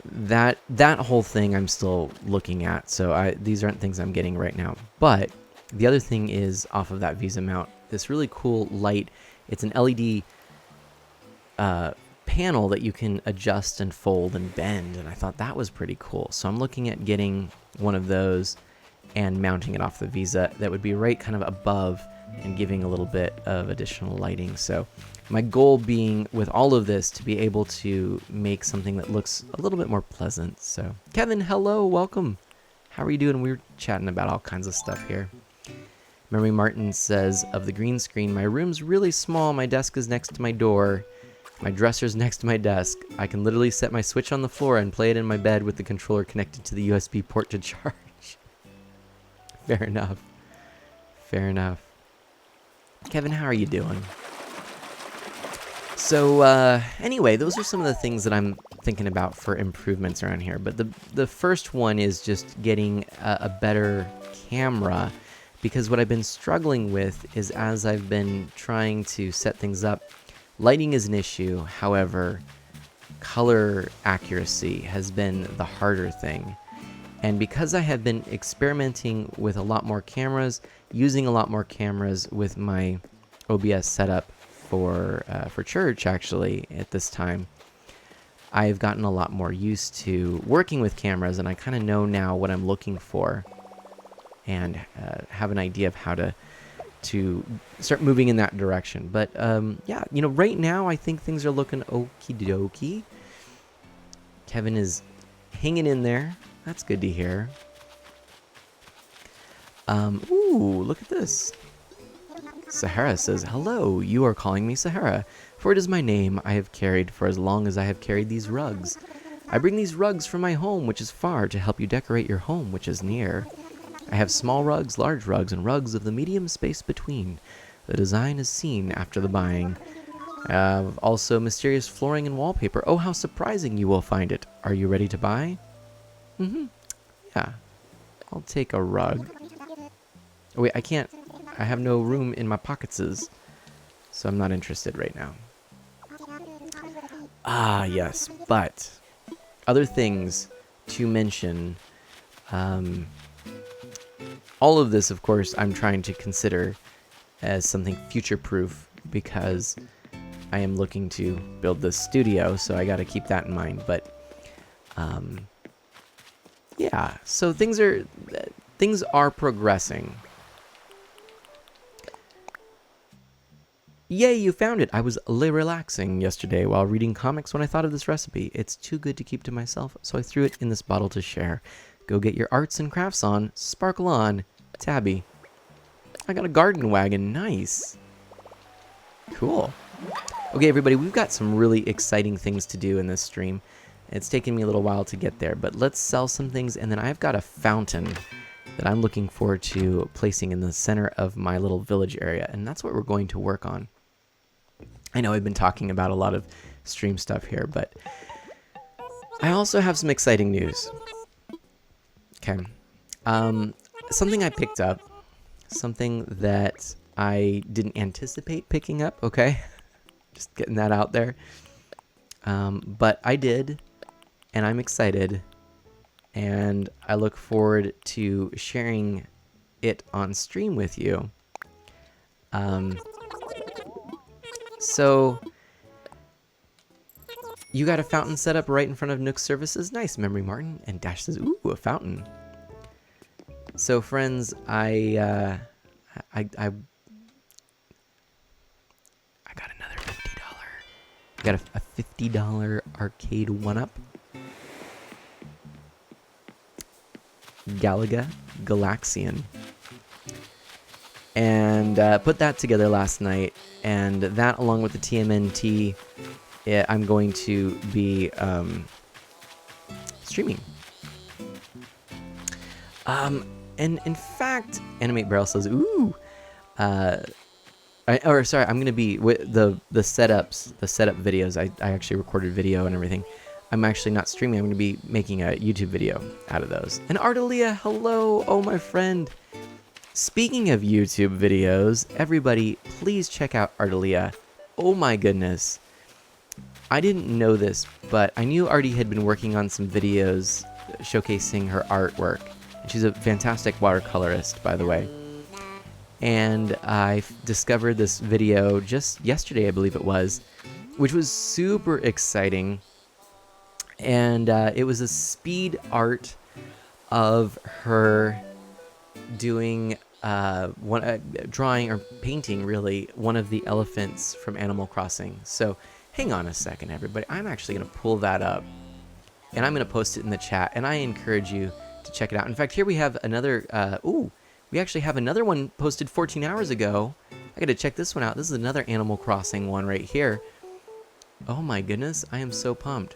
That whole thing I'm still looking at, so these aren't things I'm getting right now. But the other thing is, off of that Visa mount, this really cool light. It's an LED panel that you can adjust and fold and bend, and I thought that was pretty cool. So I'm looking at getting one of those and mounting it off the Visa. That would be right kind of above and giving a little bit of additional lighting. So my goal being with all of this to be able to make something that looks a little bit more pleasant. So Kevin, hello, welcome. How are you doing? We were chatting about all kinds of stuff here. Memory Martin says, of the green screen, my room's really small. My desk is next to my door. My dresser's next to my desk. I can literally set my Switch on the floor and play it in my bed with the controller connected to the USB port to charge. Fair enough. Fair enough. Kevin, how are you doing? So, anyway, those are some of the things that I'm thinking about for improvements around here. But the first one is just getting a better camera, because what I've been struggling with is, as I've been trying to set things up, lighting is an issue. However, color accuracy has been the harder thing. And because I have been experimenting with a lot more cameras, using a lot more cameras with my OBS setup for church, actually, at this time, I've gotten a lot more used to working with cameras, and I kind of know now what I'm looking for, and have an idea of how to start moving in that direction. But yeah, right now I think things are looking okie dokie. Kevin is hanging in there. That's good to hear. Ooh, look at this. Sahara says, hello, you are calling me Sahara, for it is my name I have carried for as long as I have carried these rugs. I bring these rugs from my home, which is far, to help you decorate your home, which is near. I have small rugs, large rugs, and rugs of the medium space between. The design is seen after the buying. I have also mysterious flooring and wallpaper. Oh, how surprising you will find it. Are you ready to buy? Yeah. I'll take a rug. Oh, wait, I can't. I have no room in my pockets, so I'm not interested right now. Ah, yes, but other things to mention. All of this, of course, I'm trying to consider as something future-proof, because I am looking to build this studio, so I got to keep that in mind. But yeah, so things are progressing. Yay, you found it! I was relaxing yesterday while reading comics when I thought of this recipe. It's too good to keep to myself, so I threw it in this bottle to share. Go get your arts and crafts on. Sparkle on. Tabby. I got a garden wagon. Nice. Cool. Okay, everybody, we've got some really exciting things to do in this stream. It's taken me a little while to get there, but let's sell some things, and then I've got a fountain that I'm looking forward to placing in the center of my little village area, and that's what we're going to work on. I know I've been talking about a lot of stream stuff here, but I also have some exciting news. Okay. Something I picked up, something that I didn't anticipate picking up, okay? Just getting that out there. But I did, and I'm excited, and I look forward to sharing it on stream with you. So You got a fountain set up right in front of Nook Services. Nice, Memory Martin. And Dash says, ooh, a fountain. So, friends, I got another $50. I got a $50 arcade one-up. Galaga Galaxian. And put that together last night. And that, along with the TMNT, I'm going to be streaming. And in fact, Animate Barrel says, ooh, I'm going to be with the setup videos. I actually recorded video and everything. I'm actually not streaming. I'm going to be making a YouTube video out of those. And Ardelia, hello. Oh, my friend. Speaking of YouTube videos, everybody, please check out Ardelia. Oh my goodness. I didn't know this, but I knew Artie had been working on some videos showcasing her artwork. And she's a fantastic watercolorist, by the way. And I discovered this video just yesterday, I believe it was, which was super exciting. And it was a speed art of her doing drawing or painting, really, one of the elephants from Animal Crossing. So hang on a second, everybody. I'm actually going to pull that up, and I'm going to post it in the chat, and I encourage you to check it out. In fact, here we have another, we actually have another one posted 14 hours ago. I got to check this one out. This is another Animal Crossing one right here. Oh my goodness, I am so pumped.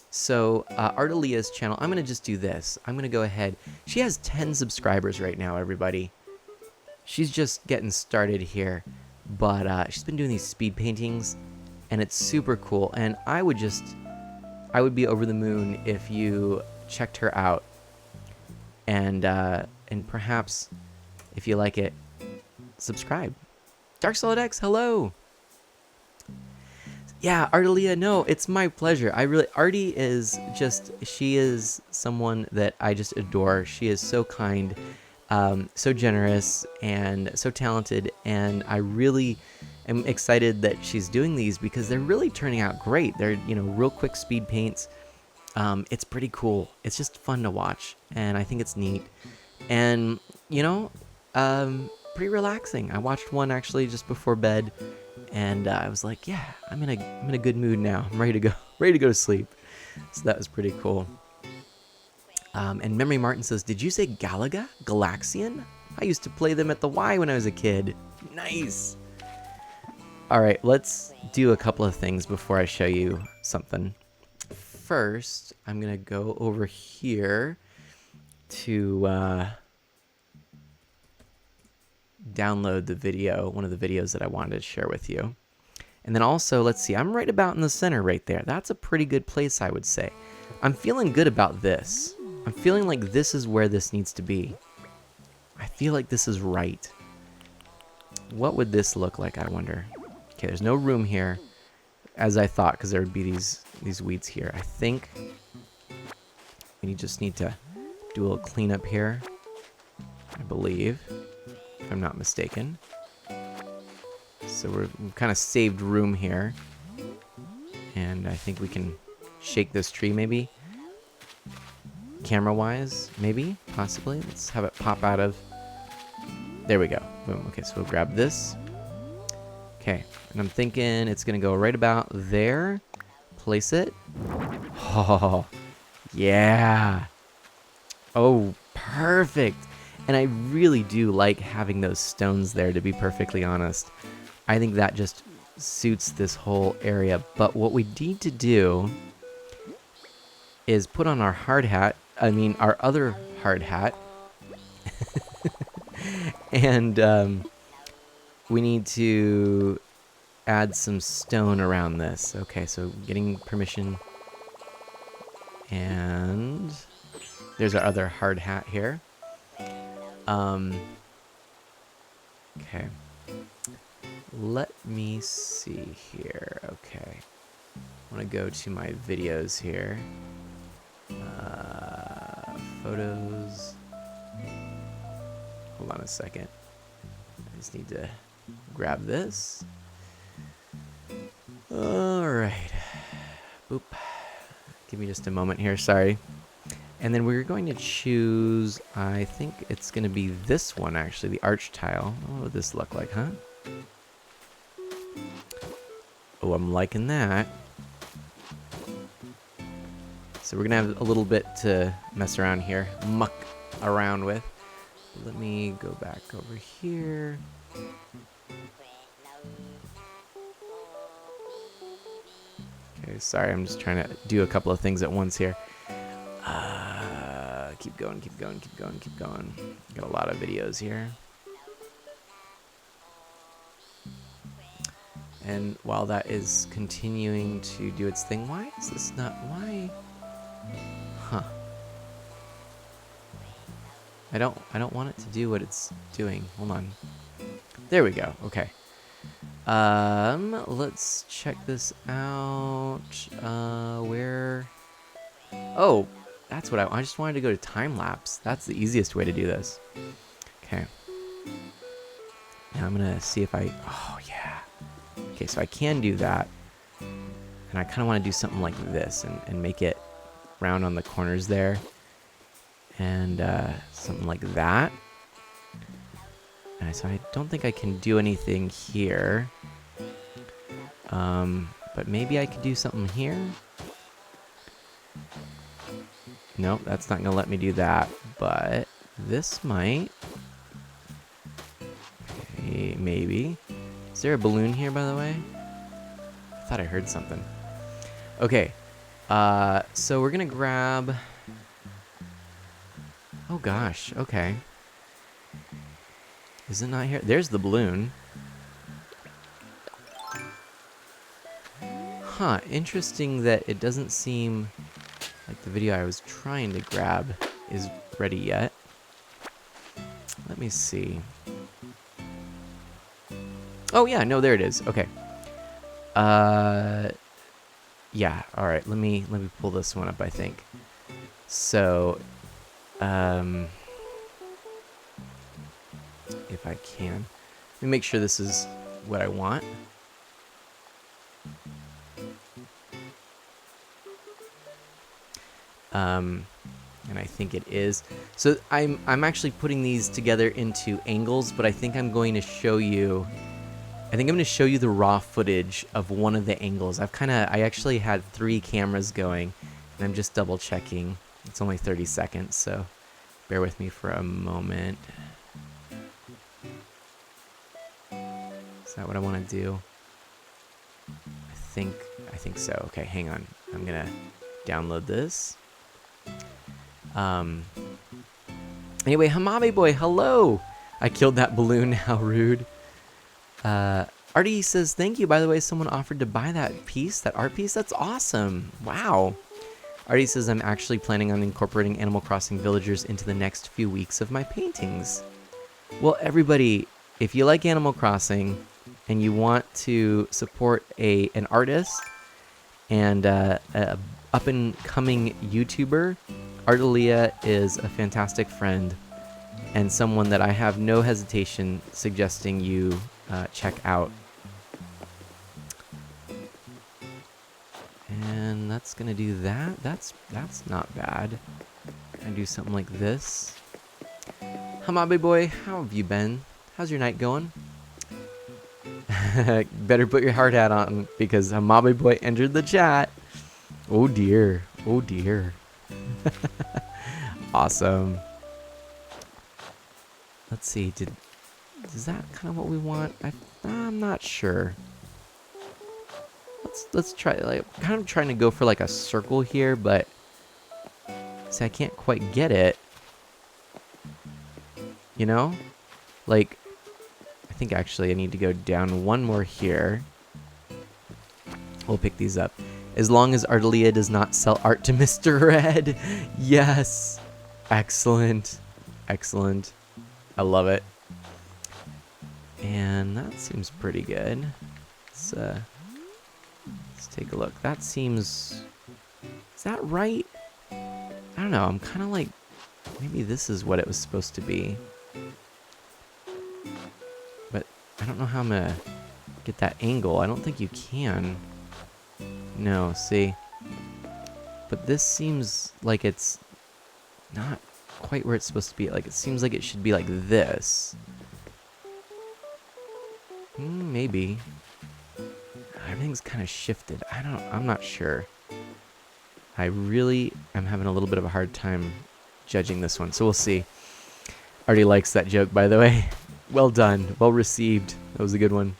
So, Ardelia's channel, I'm going to just do this. I'm going to go ahead. She has 10 subscribers right now, everybody. She's just getting started here. But she's been doing these speed paintings, and it's super cool. And I would be over the moon if you checked her out. And perhaps, if you like it, subscribe. Dark Solid X, hello! Yeah, Ardelia, no, it's my pleasure. Artie is just, she is someone that I just adore. She is so kind, so generous, and so talented, and I really am excited that she's doing these because they're really turning out great. They're, real quick speed paints. It's pretty cool. It's just fun to watch, and I think it's neat. And, pretty relaxing. I watched one actually just before bed. And I was like, yeah, I'm in a good mood now. I'm ready to go to sleep. So that was pretty cool. And Memory Martin says, did you say Galaga? Galaxian? I used to play them at the Y when I was a kid. Nice. All right, let's do a couple of things before I show you something. First, I'm going to go over here to download the video, one of the videos that I wanted to share with you. And then also, let's see, I'm right about in the center right there. That's a pretty good place, I would say. I'm feeling good about this. I'm feeling like this is where this needs to be. I feel like this is right. What would this look like, I wonder? Okay, there's no room here, as I thought, because there would be these weeds here. I think we just need to do a little cleanup here, I believe, if I'm not mistaken. So we've kind of saved room here. And I think we can shake this tree maybe. Camera-wise, maybe, possibly. Let's have it pop out of... There we go. Boom. Okay, so we'll grab this. Okay, and I'm thinking it's going to go right about there. Place it. Oh, yeah. Oh, perfect. And I really do like having those stones there, to be perfectly honest. I think that just suits this whole area. But what we need to do is put on our hard hat. I mean, our other hard hat. And we need to add some stone around this. Okay, so getting permission. And there's our other hard hat here. Okay. Let me see here. Okay. I want to go to my videos here. Photos. Hold on a second. I just need to grab this. Alright. Boop. Give me just a moment here, sorry. And then we're going to choose, I think it's going to be this one actually, the arch tile. What would this look like, huh? Oh, I'm liking that. So we're going to have a little bit to mess around here, muck around with. Let me go back over here. Okay, sorry, I'm just trying to do a couple of things at once here. Keep going, keep going, keep going, keep going. Got a lot of videos here. And while that is continuing to do its thing, why is this not, why? Huh. I don't want it to do what it's doing. Hold on. There we go. Okay. Let's check this out. Where? Oh, that's what I just wanted to go to time lapse. That's the easiest way to do this. Okay. Now I'm gonna see if I. Oh yeah. Okay, so I can do that, and I kind of want to do something like this and make it round on the corners there, and something like that. So I don't think I can do anything here. But maybe I could do something here. Nope, that's not gonna let me do that. But this might. Okay, maybe. Is there a balloon here, by the way? I thought I heard something. Okay. So we're gonna grab. Oh gosh. Okay. Is it not here? There's the balloon. Huh, interesting that it doesn't seem like the video I was trying to grab is ready yet. Let me see. Oh yeah, no, there it is. Okay. Yeah, alright, let me pull this one up, I think. So, if I can. Let me make sure this is what I want. And I think it is. So I'm actually putting these together into angles, but I think I'm going to show you. I think I'm going to show you the raw footage of one of the angles. I actually had 3 cameras going, and I'm just double checking. It's only 30 seconds, so bear with me for a moment. Is that what I want to do? I think so. Okay, hang on. I'm gonna download this. Anyway, Hamabe boy, hello. I killed that balloon. How rude. Artie says thank you. By the way, someone offered to buy that piece, that art piece. That's awesome. Wow. Artie says I'm actually planning on incorporating Animal Crossing villagers into the next few weeks of my paintings. Well, everybody, if you like Animal Crossing and you want to support an artist and a up-and-coming YouTuber, Artelia is a fantastic friend and someone that I have no hesitation suggesting you check out. And that's gonna do that. That's not bad. Gonna do something like this. Hamabe boy, how have you been? How's your night going? Better put your hard hat on because Hamabe boy entered the chat. Oh dear. Oh dear. Awesome. Let's see. Is that kind of what we want? I'm not sure. Let's try. Like, kind of trying to go for like a circle here, but see, I can't quite get it. You know, like I think actually I need to go down one more here. We'll pick these up. As long as Artelia does not sell art to Mr. Red. Yes. Excellent. Excellent. I love it. And that seems pretty good. Let's take a look. That seems... Is that right? I don't know. I'm kind of like... Maybe this is what it was supposed to be. But I don't know how I'm going to get that angle. I don't think you can. No, see. But this seems like it's not quite where it's supposed to be. Like, it seems like it should be like this. Maybe. Everything's kind of shifted. I'm not sure. I really am having a little bit of a hard time judging this one, so we'll see. Artie likes that joke, by the way. Well done. Well received. That was a good one.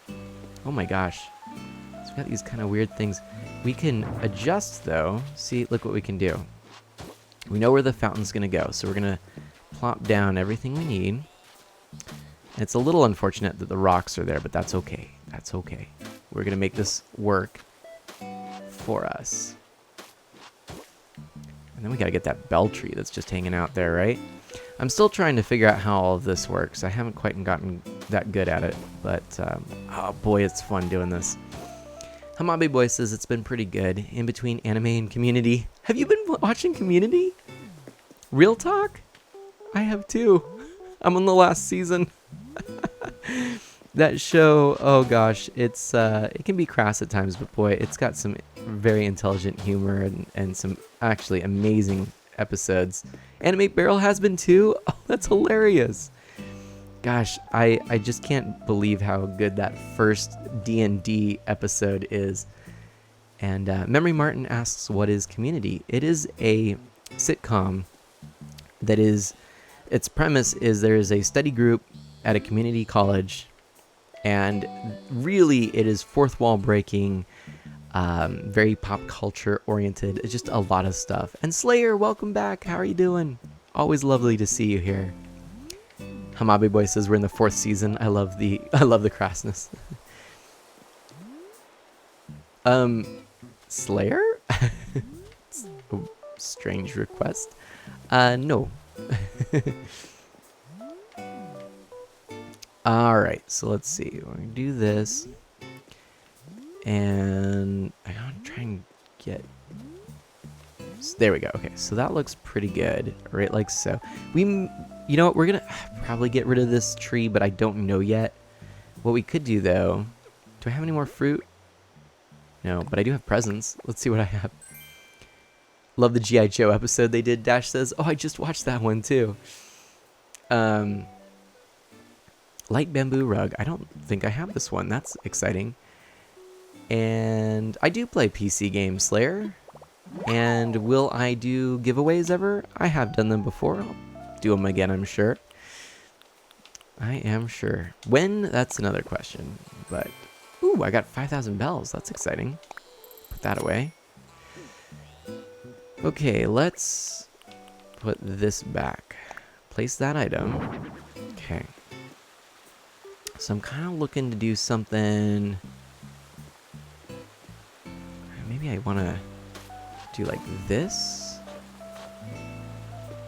Oh my gosh. So we got these kind of weird things. We can adjust, though. See, look what we can do. We know where the fountain's going to go, so we're going to plop down everything we need. It's a little unfortunate that the rocks are there, but that's okay. That's okay. We're going to make this work for us. And then we got to get that bell tree that's just hanging out there, right? I'm still trying to figure out how all of this works. I haven't quite gotten that good at it, but oh boy, it's fun doing this. Hamabe Boy says it's been pretty good in between anime and Community. Have you been watching Community? Real talk? I have too. I'm on the last season. That show, oh gosh, it can be crass at times, but boy, it's got some very intelligent humor and some actually amazing episodes. Animate Barrel has been too. Oh, that's hilarious. Gosh, I just can't believe how good that first D&D episode is. And Memory Martin asks, what is Community? It is a sitcom that is, its premise is there is a study group at a community college, and really it is fourth wall breaking, very pop culture oriented. It's just a lot of stuff. And Slayer, welcome back. How are you doing? Always lovely to see you here. Hamabe Boy says we're in the 4th season. I love the crassness. Slayer? Strange request. No. Alright, so let's see. We're gonna do this. And I'm gonna try and get... There we go. Okay, so that looks pretty good. Right, like so. You know what? We're gonna probably get rid of this tree, but I don't know yet. What we could do, though... Do I have any more fruit? No, but I do have presents. Let's see what I have. Love the G.I. Joe episode they did. Dash says, oh, I just watched that one, too. Light bamboo rug. I don't think I have this one. That's exciting. And I do play PC games, Slayer. And will I do giveaways ever? I have done them before. I'll do them again, I'm sure. I am sure. When? That's another question. But, ooh, I got 5,000 bells. That's exciting. Put that away. Okay, let's put this back. Place that item. Okay. So I'm kind of looking to do something... Maybe I want to do like this.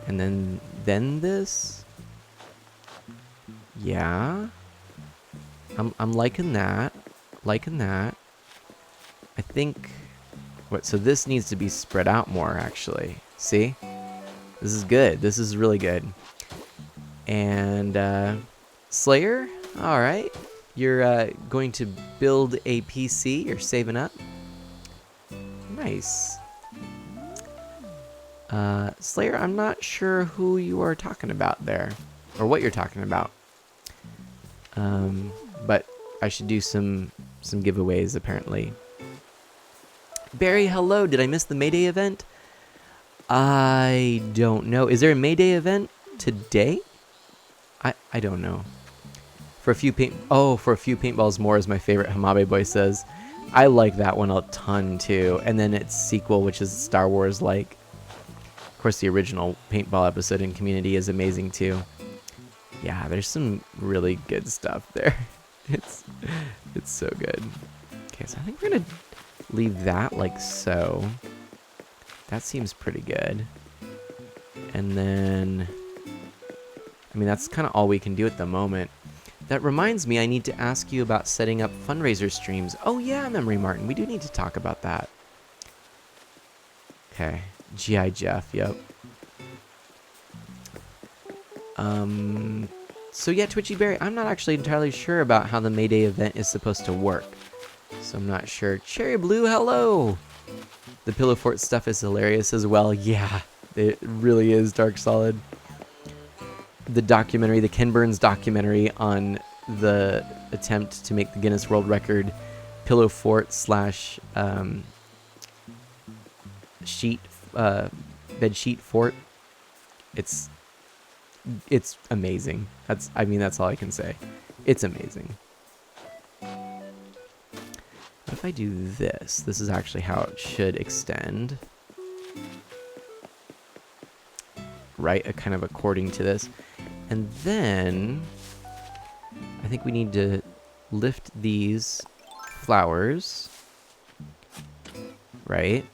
And then this. Yeah. I'm liking that. Liking that. I think... What? So this needs to be spread out more, actually. See? This is good. This is really good. And, Slayer? Alright. You're, going to build a PC. You're saving up. Nice. Slayer, I'm not sure who you are talking about there. Or what you're talking about. But I should do some giveaways, apparently. Barry, hello. Did I miss the Mayday event? I don't know. Is there a Mayday event today? I don't know. For a few paintballs more is my favorite, Hamabe Boy says. I like that one a ton too. And then its sequel, which is Star Wars like. Of course, the original paintball episode in Community is amazing too. Yeah, there's some really good stuff there. It's so good. Okay, so I think we're gonna leave that like so. That seems pretty good. And then, I mean, that's kind of all we can do at the moment. That reminds me, I need to ask you about setting up fundraiser streams. Oh yeah, Memory Martin, we do need to talk about that. Okay, G.I. Jeff, yep. So yeah, Twitchy Berry, I'm not actually entirely sure about how the Mayday event is supposed to work. So I'm not sure. Cherry Blue, hello! The Pillow Fort stuff is hilarious as well. Yeah, it really is, Dark Solid. The documentary, the Ken Burns documentary on the attempt to make the Guinness World Record Pillow Fort slash sheet bed sheet fort. It's amazing. That's all I can say. It's amazing. What if I do this? This is actually how it should extend. Right, kind of according to this. And then I think we need to lift these flowers, right?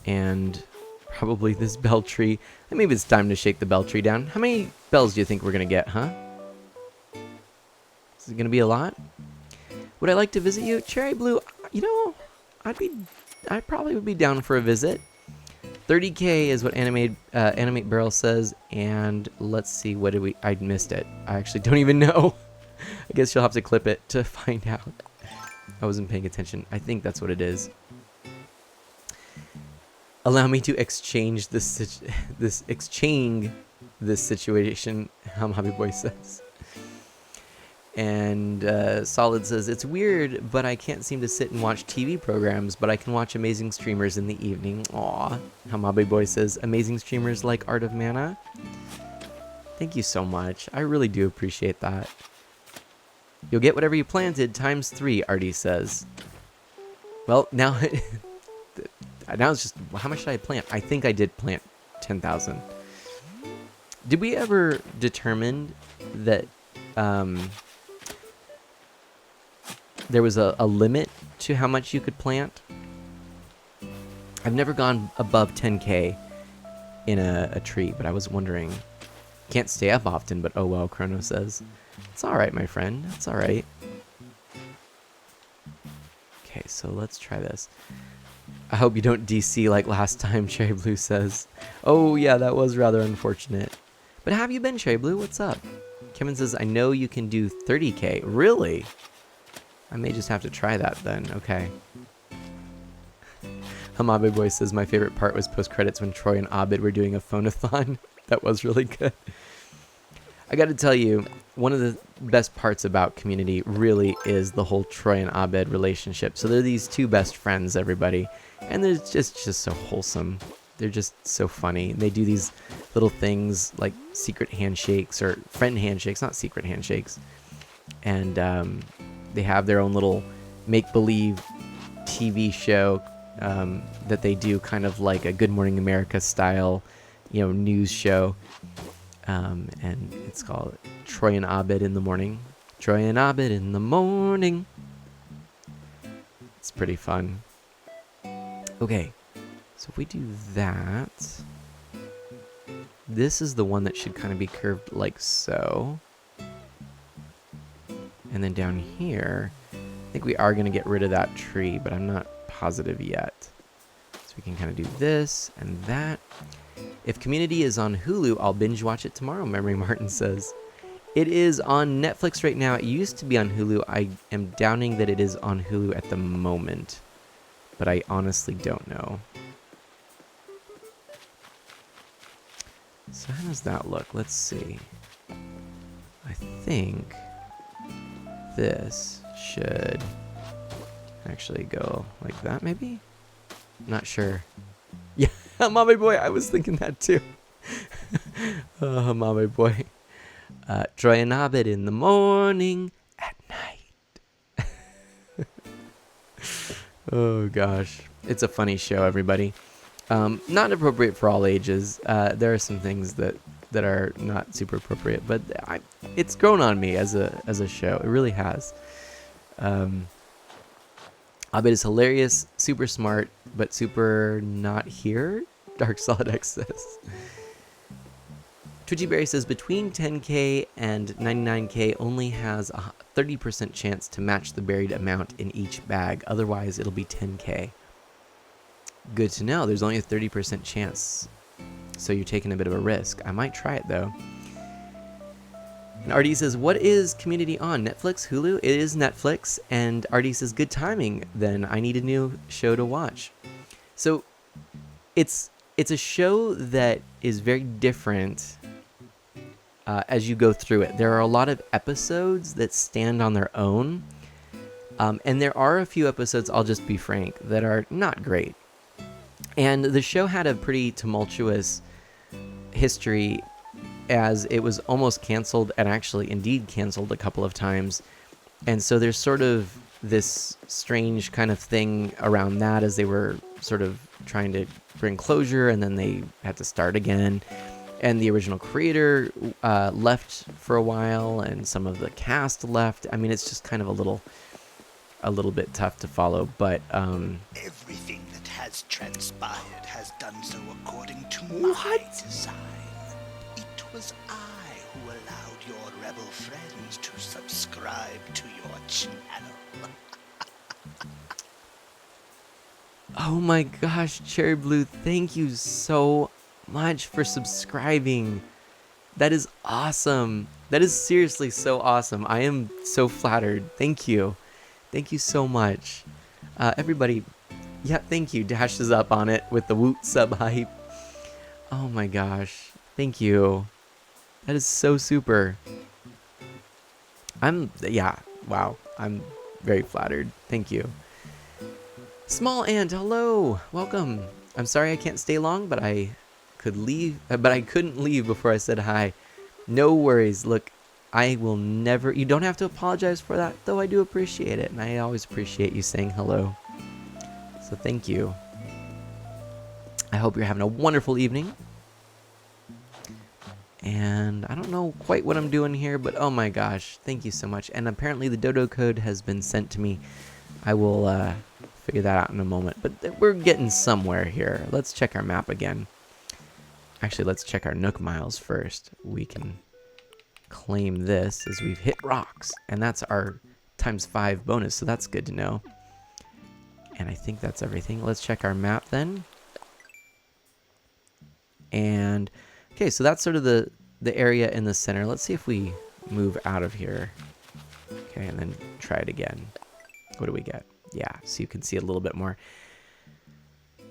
And probably this bell tree. And maybe it's time to shake the bell tree down. How many bells do you think we're gonna get, huh? Is it gonna be a lot? Would I like to visit you? Cherry Blue, you know, I probably would be down for a visit. 30K is what Animate Barrel says, and let's see, what did I missed it. I actually don't even know. I guess you'll have to clip it to find out. I wasn't paying attention. I think that's what it is. Allow me to exchange this situation, Hobby Boy says. And Solid says, it's weird, but I can't seem to sit and watch TV programs, but I can watch amazing streamers in the evening. Aw. Hamabe Boy says, amazing streamers like Art of Mana. Thank you so much. I really do appreciate that. You'll get whatever you planted times 3, Artie says. Well, now, now it's just, how much did I plant? I think I did plant 10,000. Did we ever determine that there was a limit to how much you could plant? I've never gone above 10K in a tree, but I was wondering. Can't stay up often, but oh well, Chrono says. It's alright, my friend. It's alright. Okay, so let's try this. I hope you don't DC like last time, Cherry Blue says. Oh yeah, that was rather unfortunate. But how have you been, Cherry Blue? What's up? Kevin says, I know you can do 30K. Really? I may just have to try that then. Okay. Hamabe Boy says, my favorite part was post-credits when Troy and Abed were doing a phone-a-thon. That was really good. I got to tell you, one of the best parts about Community really is the whole Troy and Abed relationship. So they're these two best friends, everybody. And they're just so wholesome. They're just so funny. They do these little things like secret handshakes or friend handshakes, not secret handshakes. And they have their own little make-believe TV show that they do, kind of like a Good Morning America style, news show. And it's called Troy and Abed in the Morning. Troy and Abed in the Morning. It's pretty fun. Okay, so if we do that, this is the one that should kind of be curved like so. And then down here, I think we are going to get rid of that tree, but I'm not positive yet. So we can kind of do this and that. If Community is on Hulu, I'll binge watch it tomorrow, Memory Martin says. It is on Netflix right now. It used to be on Hulu. I am doubting that it is on Hulu at the moment, but I honestly don't know. So how does that look? Let's see. I think this should actually go like that, maybe? Not sure. Yeah, Mommy Boy, I was thinking that too. Oh, Mommy Boy. Troy and Abed in the morning, at night. Oh gosh, it's a funny show, everybody. Not appropriate for all ages. There are some things that are not super appropriate, but it's grown on me as a show. It really has. Abed is hilarious, super smart, but super not here. Dark Solid X says. Twitchy Berry says between 10K and 99K only has a 30% chance to match the buried amount in each bag. Otherwise, it'll be 10K. Good to know. There's only a 30% chance. So you're taking a bit of a risk. I might try it though. And RD says, what is Community on? Netflix? Hulu? It is Netflix. And RD says, good timing then. I need a new show to watch. So it's a show that is very different as you go through it. There are a lot of episodes that stand on their own, and there are a few episodes, I'll just be frank, that are not great. And the show had a pretty tumultuous history, as it was almost canceled, and actually indeed canceled a couple of times. And so there's sort of this strange kind of thing around that, as they were sort of trying to bring closure, and then they had to start again. And the original creator left for a while, and some of the cast left. I mean, it's just kind of a little bit tough to follow, but Everything that has transpired has done so according to my design. It was I who allowed your rebel friends to subscribe to your channel. oh my gosh, Cherry Blue, thank you so much for subscribing. That is awesome. That is seriously so awesome. I am so flattered. Thank you. Thank you so much. Everybody, yeah, thank you. Dash is up on it with the woot sub hype. Oh my gosh. Thank you. That is so super. Wow. I'm very flattered. Thank you. Small Ant, hello. Welcome. I'm sorry I can't stay long, but I couldn't leave before I said hi. No worries. Look, I will never, you don't have to apologize for that, though I do appreciate it, and I always appreciate you saying hello. So thank you. I hope you're having a wonderful evening. And I don't know quite what I'm doing here, but oh my gosh, thank you so much. And apparently the dodo code has been sent to me. I will figure that out in a moment, but we're getting somewhere here. Let's check our map again. Actually, let's check our Nook miles first. We can claim this as we've hit rocks, and that's our ×5 bonus, so that's good to know. And I think that's everything. Let's check our map then. And okay, so that's sort of the area in the center. Let's see if we move out of here. Okay, and then try it again. What do we get? Yeah, so you can see a little bit more.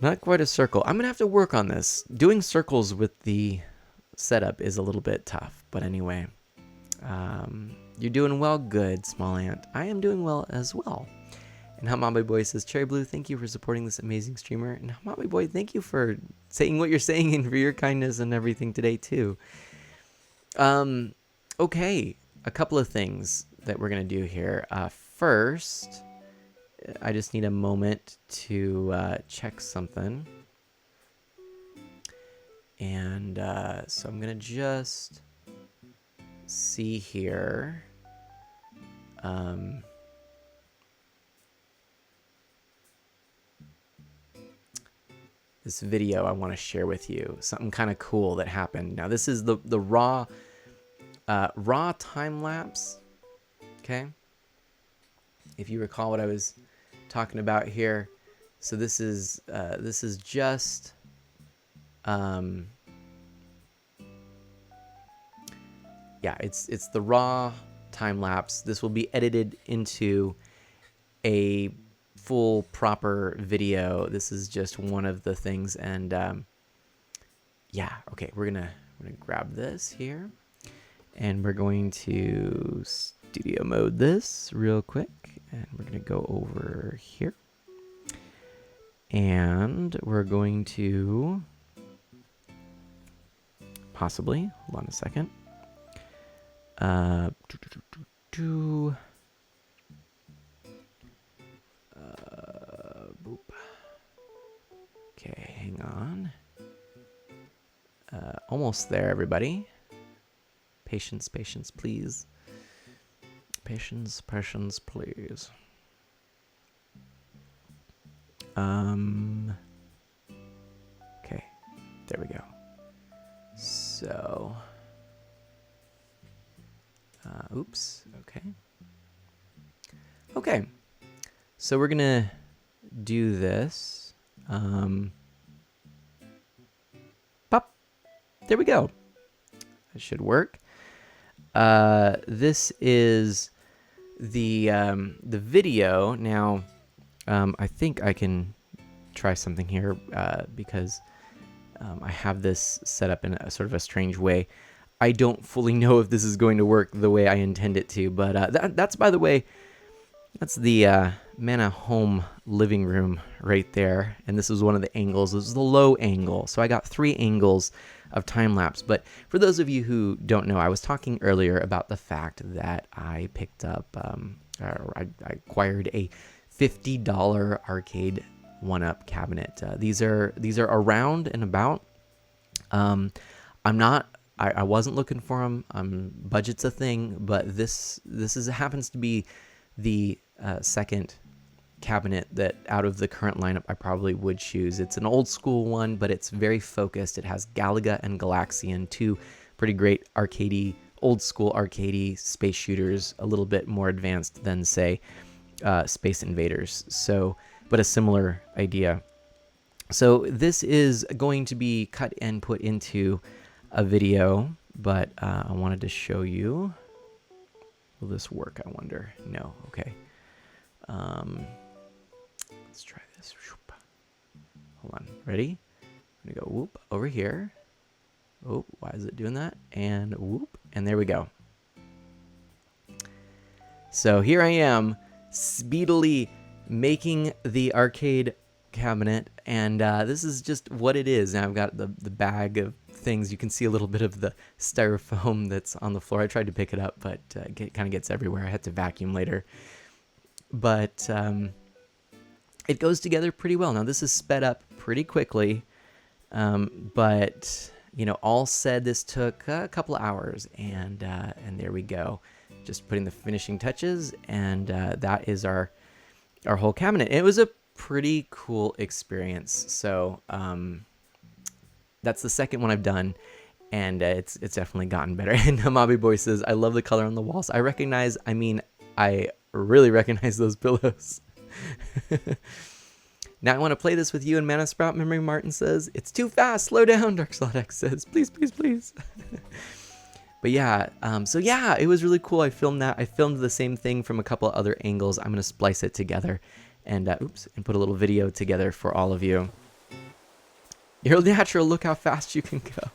Not quite a circle. I'm gonna have to work on this. Doing circles with the setup is a little bit tough, but anyway. You're doing well. Good, Small Ant. I am doing well as well. And Hamabe Boy says, Cherry Blue, thank you for supporting this amazing streamer. And Hamabe Boy, thank you for saying what you're saying and for your kindness and everything today too. Okay, a couple of things that we're gonna do here. First, I just need a moment to check something. And so I'm gonna just see here. This video I want to share with you, something kind of cool that happened. Now this is the raw time lapse. Okay, if you recall what I was talking about here, so this is just yeah, it's the raw time lapse. This will be edited into a full proper video. This is just one of the things, and yeah, okay, we're gonna grab this here, and we're going to studio mode this real quick, and we're gonna go over here, and we're going to possibly, hold on a second, boop. Okay, hang on. Almost there, everybody. Patience, patience, please. Patience, patience, please. Okay, there we go. So, oops, okay. Okay, so we're gonna do this. Pop, there we go. That should work. This is the video. Now, I think I can try something here because I have this set up in a sort of a strange way. I don't fully know if this is going to work the way I intend it to, but that's, by the way, that's the Mana home living room right there. And this is one of the angles. This is the low angle. So I got 3 angles of time lapse. But for those of you who don't know, I was talking earlier about the fact that I picked up, I acquired a $50 arcade 1-up cabinet. These are around and about. I wasn't looking for them. Budget's a thing, but this happens to be the second cabinet that out of the current lineup I probably would choose. It's an old school one, but it's very focused. It has Galaga and Galaxian, 2 pretty great arcadey, old school arcadey space shooters, a little bit more advanced than, say, Space Invaders. So, but a similar idea. So this is going to be cut and put into a video, but I wanted to show you. Will this work, I wonder? No. Okay. Let's try this. Hold on. Ready? I'm going to go whoop over here. Oh, why is it doing that? And whoop. And there we go. So here I am, speedily making the arcade cabinet, and this is just what it is. Now I've got the bag of things. You can see a little bit of the styrofoam that's on the floor. I tried to pick it up, but it kind of gets everywhere. I had to vacuum later. But it goes together pretty well. Now this is sped up pretty quickly, but you know, all said, this took a couple of hours, and there we go. Just putting the finishing touches, and that is our whole cabinet. It was a pretty cool experience. So that's the second one I've done, and it's definitely gotten better. And Hamabi Boy says, I love the color on the walls. I really recognize those pillows. Now I want to play this with you and Mana Sprout. Memory Martin says, it's too fast, slow down. Dark Slot X says, please, please, please. But yeah, so yeah, it was really cool. I filmed that. I filmed the same thing from a couple of other angles. I'm going to splice it together and and put a little video together for all of you. You're natural, look how fast you can go.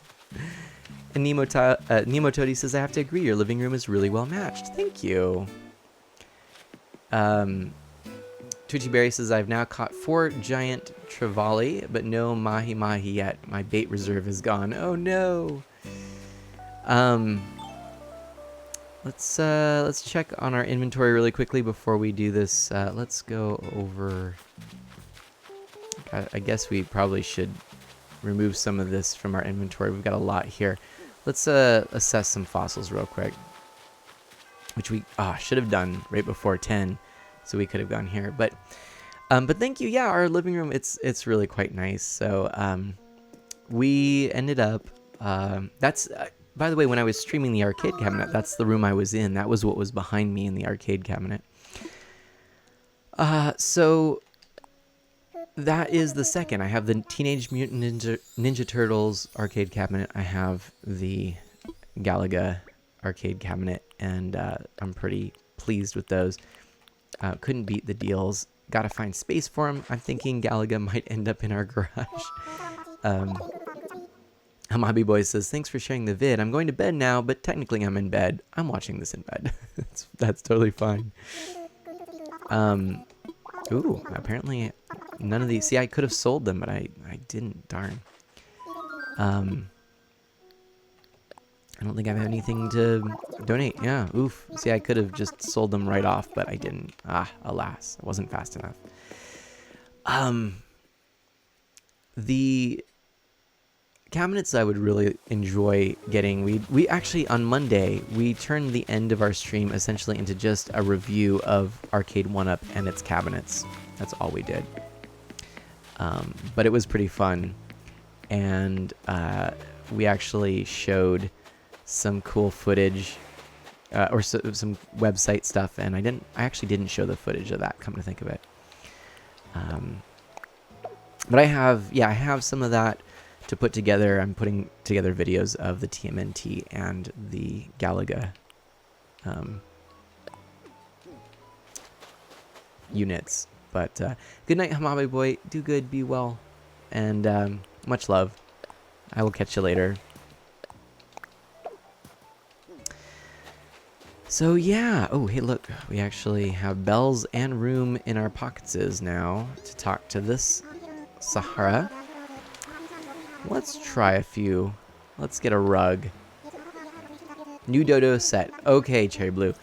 And Nemo Toady says, I have to agree, your living room is really well matched. Thank you. Twitchy Berry says, I've now caught 4 giant trevally, but no mahi mahi yet. My bait reserve is gone. Oh no. Let's check on our inventory really quickly before we do this. Let's go over. I guess we probably should remove some of this from our inventory. We've got a lot here. Let's assess some fossils real quick, which we should have done right before 10, so we could have gone here. But thank you. Yeah, our living room, it's really quite nice. So we ended up. That's. By the way, when I was streaming the arcade cabinet, that's the room I was in. That was what was behind me in the arcade cabinet. So that is the second. I have the Teenage Mutant Ninja Turtles arcade cabinet. I have the Galaga arcade cabinet, and I'm pretty pleased with those. Couldn't beat the deals. Got to find space for them. I'm thinking Galaga might end up in our garage. Hamabi Boy says, thanks for sharing the vid. I'm going to bed now, but technically I'm in bed. I'm watching this in bed. That's totally fine. Ooh, apparently none of these. See, I could have sold them, but I didn't. Darn. I don't think I have anything to donate. Yeah, oof. See, I could have just sold them right off, but I didn't. Alas, I wasn't fast enough. The cabinets I would really enjoy getting. We actually, on Monday, we turned the end of our stream essentially into just a review of Arcade 1-Up and its cabinets. That's all we did. But it was pretty fun. And we actually showed some cool footage or some website stuff, and I actually didn't show the footage of that, come to think of it. But I have some of that to put together. I'm putting together videos of the TMNT and the Galaga units. But good night, Hamabe boy. Do good, be well, and much love. I will catch you later. So yeah, oh hey look, we actually have bells and room in our pockets now to talk to this Sahara. Let's try a few. Let's get a rug. New dodo set. Okay, Cherry Blue.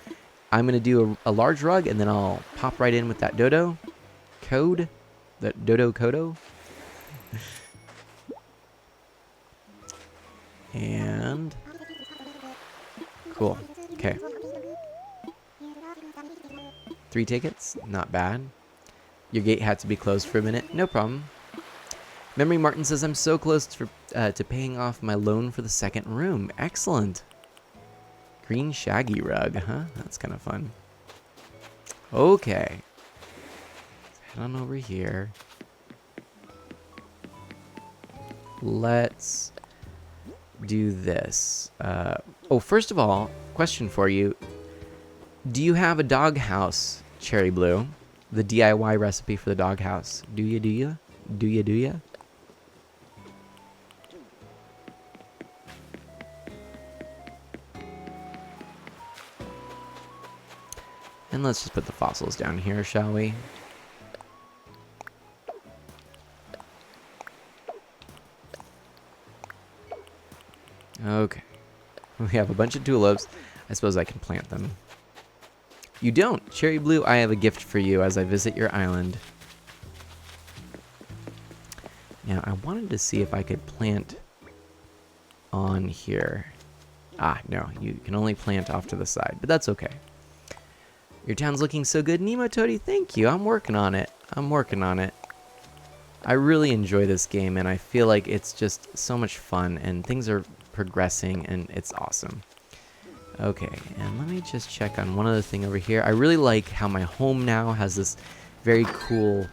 I'm gonna do a large rug and then I'll pop right in with that dodo code. That dodo kodo. And cool. Okay. 3 tickets, not bad. Your gate had to be closed for a minute, no problem. Memory Martin says, I'm so close to paying off my loan for the second room. Excellent. Green shaggy rug, huh? That's kind of fun. Okay. Let's head on over here. Let's do this. Oh, first of all, question for you. Do you have a doghouse, Cherry Blue? The DIY recipe for the doghouse. Do you? Do you? And let's just put the fossils down here, shall we? Okay. We have a bunch of tulips. I suppose I can plant them. You don't. Cherry Blue, I have a gift for you as I visit your island. Now, I wanted to see if I could plant on here. Ah, no. You can only plant off to the side, but that's okay. Your town's looking so good. Nemo Toady, thank you. I'm working on it. I really enjoy this game, and I feel like it's just so much fun, and things are progressing, and it's awesome. Okay, and let me just check on one other thing over here. I really like how my home now has this very cool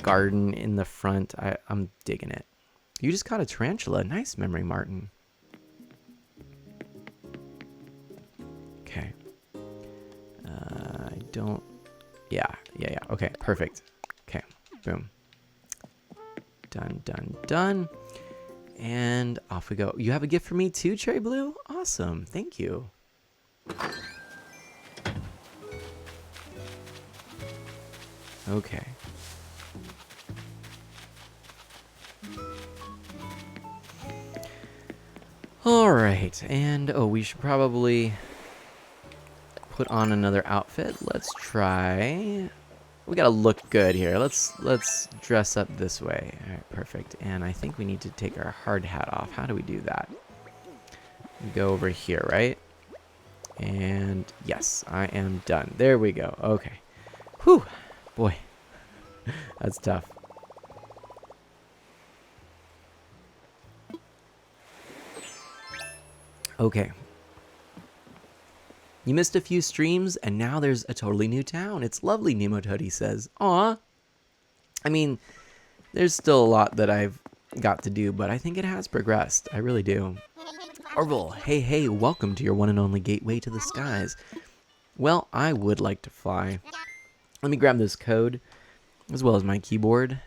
garden in the front. I'm digging it. You just caught a tarantula. Nice, Memory Martin. Okay. I don't... Yeah. Okay, perfect. Okay, boom. Done. And off we go. You have a gift for me too, Cherry Blue? Awesome. Thank you. Okay. All right. And oh, we should probably put on another outfit. Let's try. We gotta look good here. Let's dress up this way. All right, perfect. And I think we need to take our hard hat off. How do we do that? We go over here, right? And yes, I am done. There we go. Okay. Whew. Boy, that's tough. Okay. You missed a few streams, and now there's a totally new town. It's lovely, Nemo Toady says. Aw. I mean, there's still a lot that I've got to do, but I think it has progressed. I really do. Orville, hey, welcome to your one and only gateway to the skies. Well, I would like to fly. Let me grab this code, as well as my keyboard.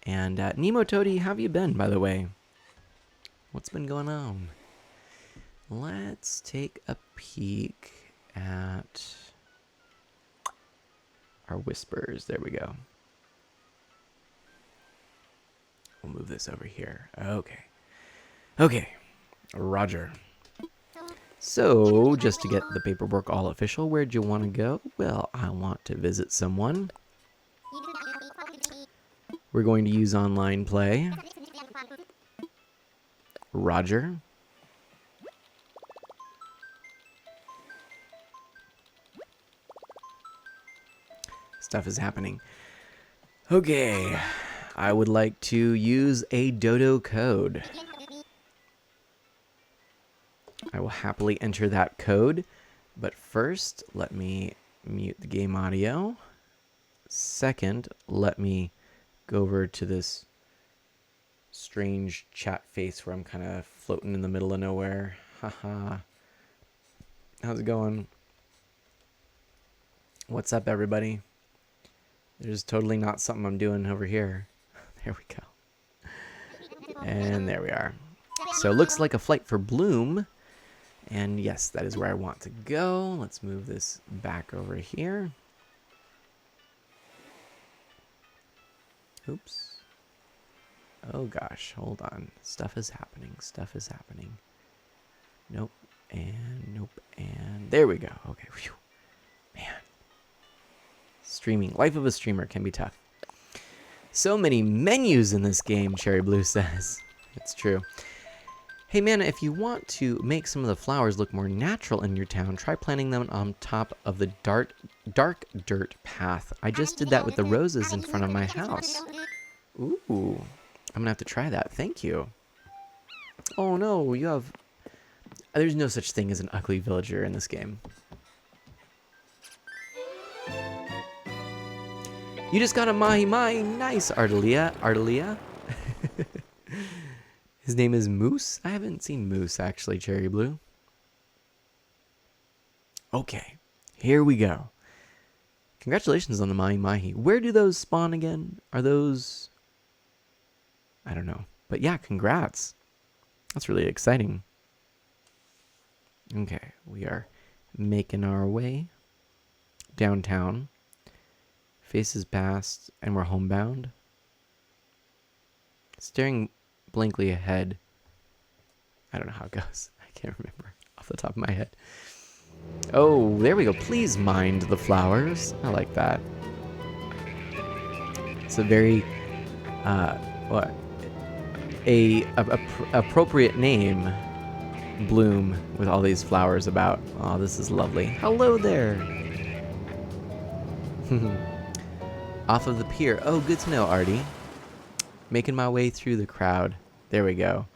And Nemo Toady, how have you been, by the way? What's been going on? Let's take a peek at our whispers. There we go. We'll move this over here. Okay. Roger. So, just to get the paperwork all official, where'd you want to go? Well, I want to visit someone. We're going to use online play. Roger. Stuff is happening. Okay. I would like to use a dodo code. I will happily enter that code, but first, let me mute the game audio. Second, let me go over to this strange chat face where I'm kind of floating in the middle of nowhere. Haha. How's it going? What's up, everybody? There's totally not something I'm doing over here. There we go. And there we are. So it looks like a flight for Bloom. And yes, that is where I want to go. Let's move this back over here. Oops. Oh gosh, hold on. Stuff is happening. Stuff is happening. Nope. And nope. And there we go. Okay. Whew. Man. Streaming. Life of a streamer can be tough. So many menus in this game, Cherry Blue says. It's true. Hey man, if you want to make some of the flowers look more natural in your town, try planting them on top of the dark dirt path. I just did that with the roses in front of my house. Ooh, I'm gonna have to try that. Thank you. Oh no, you have... There's no such thing as an ugly villager in this game. You just got a mahi-mahi. Nice, Ardelia. Ardelia? His name is Moose? I haven't seen Moose, actually, Cherry Blue. Okay, here we go. Congratulations on the mahi-mahi. Where do those spawn again? Are those... I don't know. But yeah, congrats. That's really exciting. Okay, we are making our way downtown. Faces past, and we're homebound. Staring blankly ahead. I don't know how it goes. I can't remember off the top of my head. Oh, there we go. Please mind the flowers. I like that. It's a very, what? Appropriate name. Bloom with all these flowers about. Oh, this is lovely. Hello there. Off of the pier. Oh, good to know, Artie. Making my way through the crowd. There we go.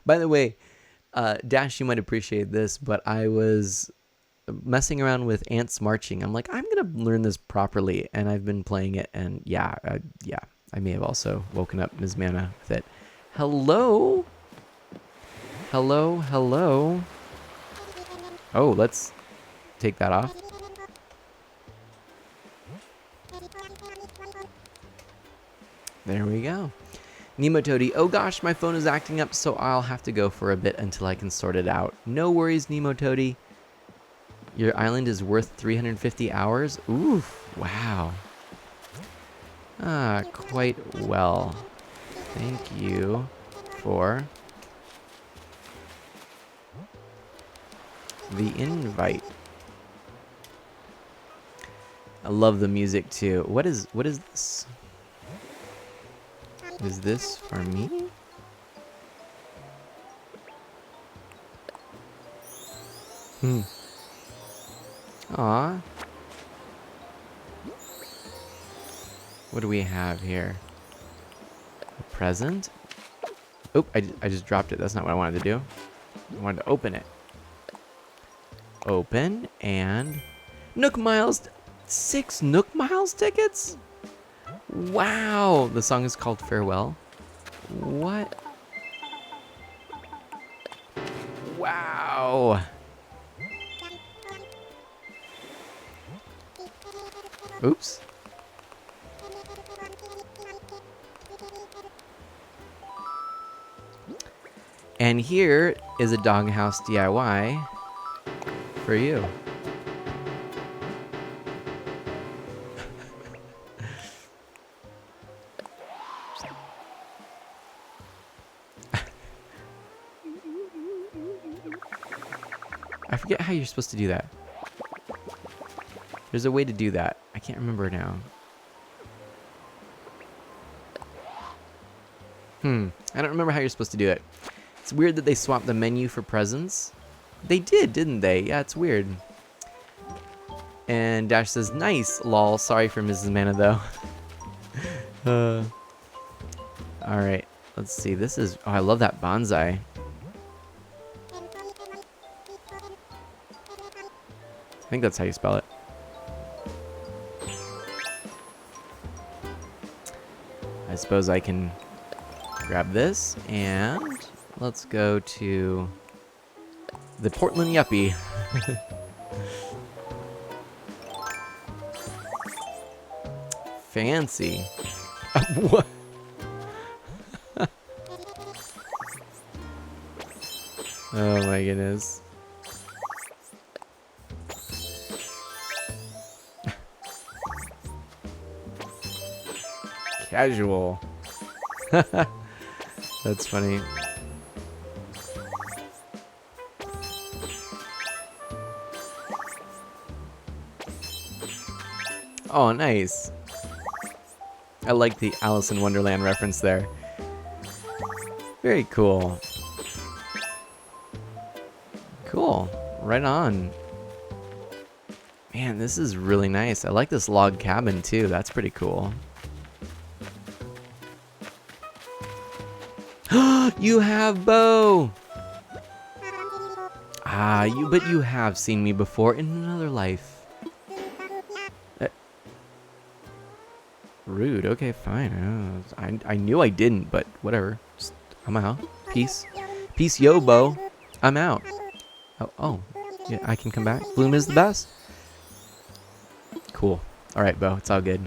By the way, Dash, you might appreciate this, but I was messing around with Ants Marching. I'm like, I'm going to learn this properly, and I've been playing it, and yeah, I may have also woken up Ms. Mana with it. Hello? Hello, hello? Oh, let's take that off. There we go. Nemo Toady, oh gosh, my phone is acting up, so I'll have to go for a bit until I can sort it out. No worries, Nemo Toady. Your island is worth 350 hours? Oof, wow. Ah, quite well. Thank you for the invite. I love the music too. What is this? Is this for me? Aw. What do we have here? A present? Oh, I just dropped it. That's not what I wanted to do. I wanted to open it. Open and... Nook Miles! 6 Nook Miles tickets? Wow! The song is called Farewell. What? Wow! Oops. And here is a doghouse DIY for you. I forget how you're supposed to do that. There's a way to do that. I can't remember now. I don't remember how you're supposed to do it. It's weird that they swapped the menu for presents. They did, didn't they? Yeah, it's weird. And Dash says, nice, lol. Sorry for Mrs. Mana, though. Alright, let's see. This is... Oh, I love that bonsai. I think that's how you spell it. I suppose I can grab this and let's go to the Portland Yuppie. Fancy. What? Oh my goodness. Casual. That's funny. Oh, nice. I like the Alice in Wonderland reference there. Very cool. Cool. Right on. Man, this is really nice. I like this log cabin too. That's pretty cool. You have Bo! Ah, but you have seen me before in another life. Rude. Okay, fine. I knew I didn't, but whatever. Just, I'm out. Peace. Peace, yo, Bo. I'm out. Oh. Yeah, I can come back. Bloom is the best. Cool. All right, Bo. It's all good.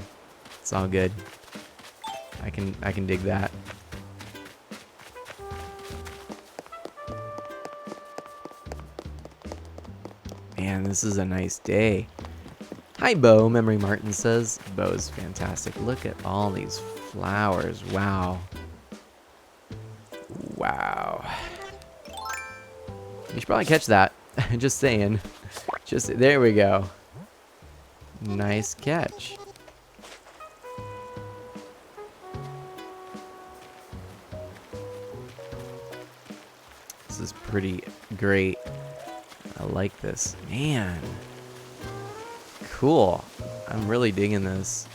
It's all good. I can dig that. Man, this is a nice day. Hi, Bo, Memory Martin says. Bo's fantastic. Look at all these flowers. Wow. Wow. You should probably catch that. Just saying. Just there we go. Nice catch. This is pretty great. I like this. Man. Cool. I'm really digging this.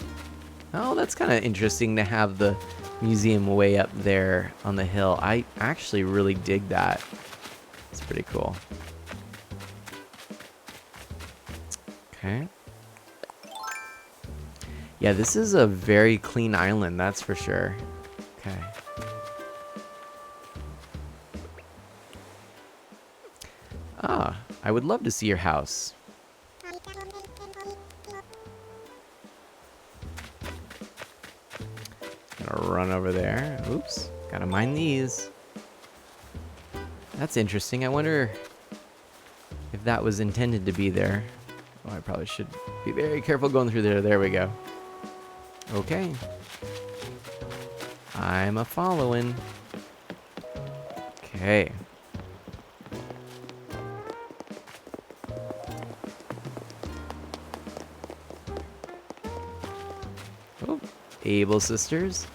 Oh, that's kind of interesting to have the museum way up there on the hill. I actually really dig that. It's pretty cool. Okay. Yeah, this is a very clean island, that's for sure. Okay. Ah, I would love to see your house. Gonna run over there. Oops, gotta mind these. That's interesting. I wonder if that was intended to be there. Oh, I probably should be very careful going through there. There we go. Okay. I'm a following. Okay. Oh, Able Sisters.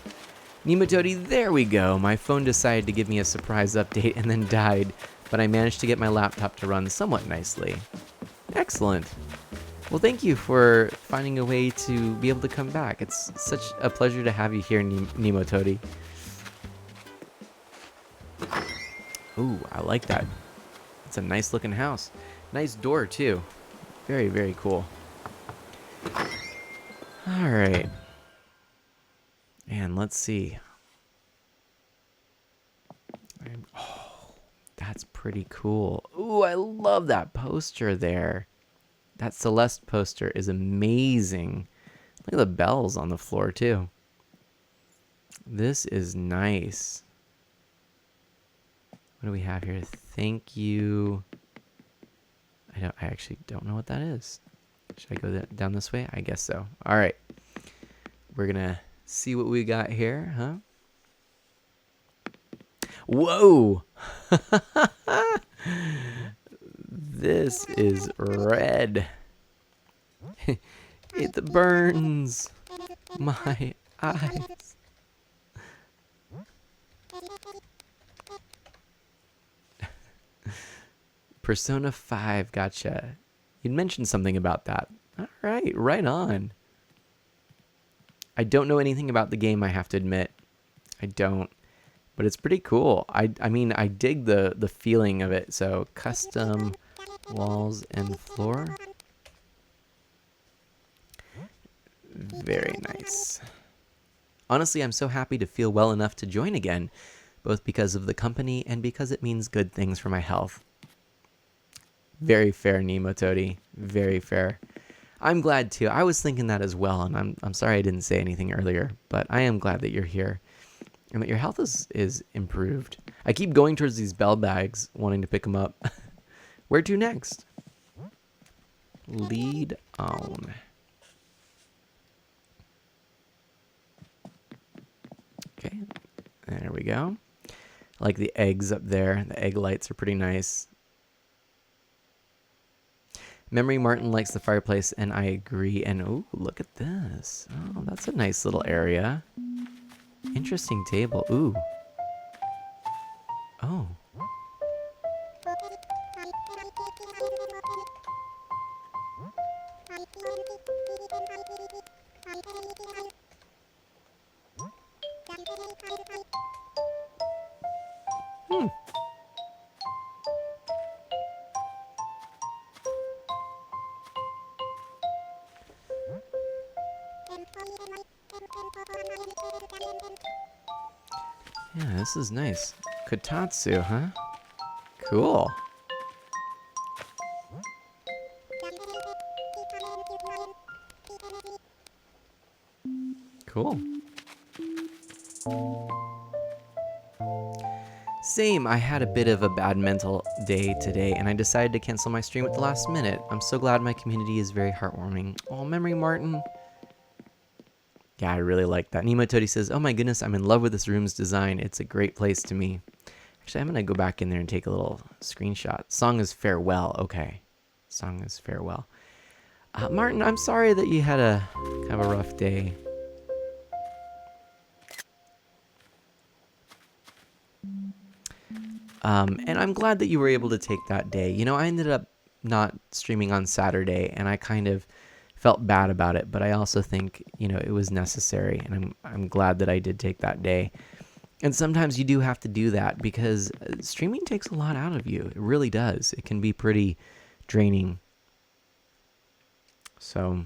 Nemotody, there we go. My phone decided to give me a surprise update and then died, but I managed to get my laptop to run somewhat nicely. Excellent. Well, thank you for finding a way to be able to come back. It's such a pleasure to have you here, Nemotody. Ooh, I like that. It's a nice looking house. Nice door, too. Very, very cool. All right. And let's see. Oh, that's pretty cool. Ooh, I love that poster there. That Celeste poster is amazing. Look at the bells on the floor, too. This is nice. What do we have here? Thank you. I actually don't know what that is. Should I go down this way? I guess so. All right. We're going to see what we got here, huh? Whoa! This is red. It burns my eyes. Persona 5, gotcha. You'd mentioned something about that. All right, right on. I don't know anything about the game, I have to admit. I don't. But it's pretty cool. I mean, I dig the feeling of it. So, custom walls and floor. Very nice. Honestly, I'm so happy to feel well enough to join again, both because of the company and because it means good things for my health. Very fair, Nemotody. Very fair. I'm glad too. I was thinking that as well, and I'm sorry I didn't say anything earlier, but I am glad that you're here and that your health is improved. I keep going towards these bell bags, wanting to pick them up. Where to next? Lead on. Okay, there we go. I like the eggs up there. The egg lights are pretty nice. Memory Martin likes the fireplace, and I agree. And oh, look at this. Oh, that's a nice little area. Interesting table. Ooh. Oh. Hmm. Yeah, this is nice. Kotatsu, huh? Cool. Cool. Same, I had a bit of a bad mental day today, and I decided to cancel my stream at the last minute. I'm so glad my community is very heartwarming. Oh, Memory Martin. Yeah, I really like that. Nemo Toady says, oh my goodness, I'm in love with this room's design. It's a great place to me. Actually, I'm going to go back in there and take a little screenshot. Song is farewell. Okay. Song is farewell. Martin, I'm sorry that you had a kind of a rough day. And I'm glad that you were able to take that day. You know, I ended up not streaming on Saturday, and I kind of felt bad about it, but I also think, you know, it was necessary, and I'm glad that I did take that day. And sometimes you do have to do that because streaming takes a lot out of you. It really does. It can be pretty draining. So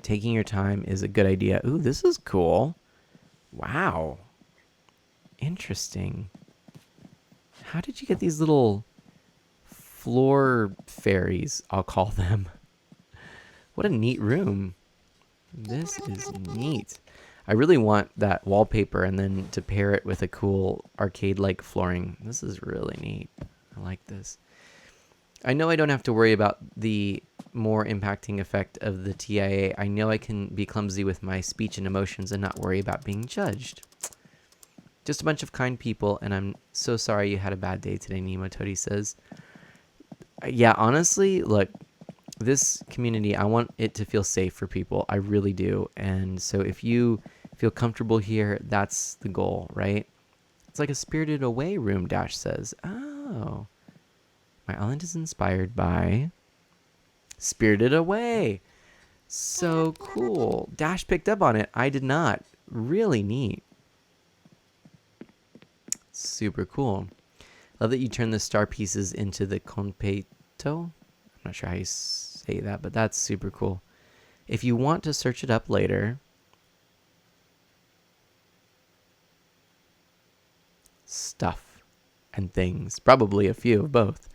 taking your time is a good idea. Ooh, this is cool. Wow. Interesting. How did you get these little floor fairies, I'll call them? What a neat room. This is neat. I really want that wallpaper and then to pair it with a cool arcade-like flooring. This is really neat. I like this. I know I don't have to worry about the more impacting effect of the TIA. I know I can be clumsy with my speech and emotions and not worry about being judged. Just a bunch of kind people, and I'm so sorry you had a bad day today, Nemo Toady says. Yeah, honestly, look, this community, I want it to feel safe for people. I really do. And so if you feel comfortable here, that's the goal, right? It's like a Spirited Away room, Dash says. Oh. My island is inspired by Spirited Away. So cool. Dash picked up on it. I did not. Really neat. Super cool. Love that you turn the star pieces into the conpeito. I'm not sure how you say that, but that's super cool. If you want to search it up later, stuff and things. Probably a few of both.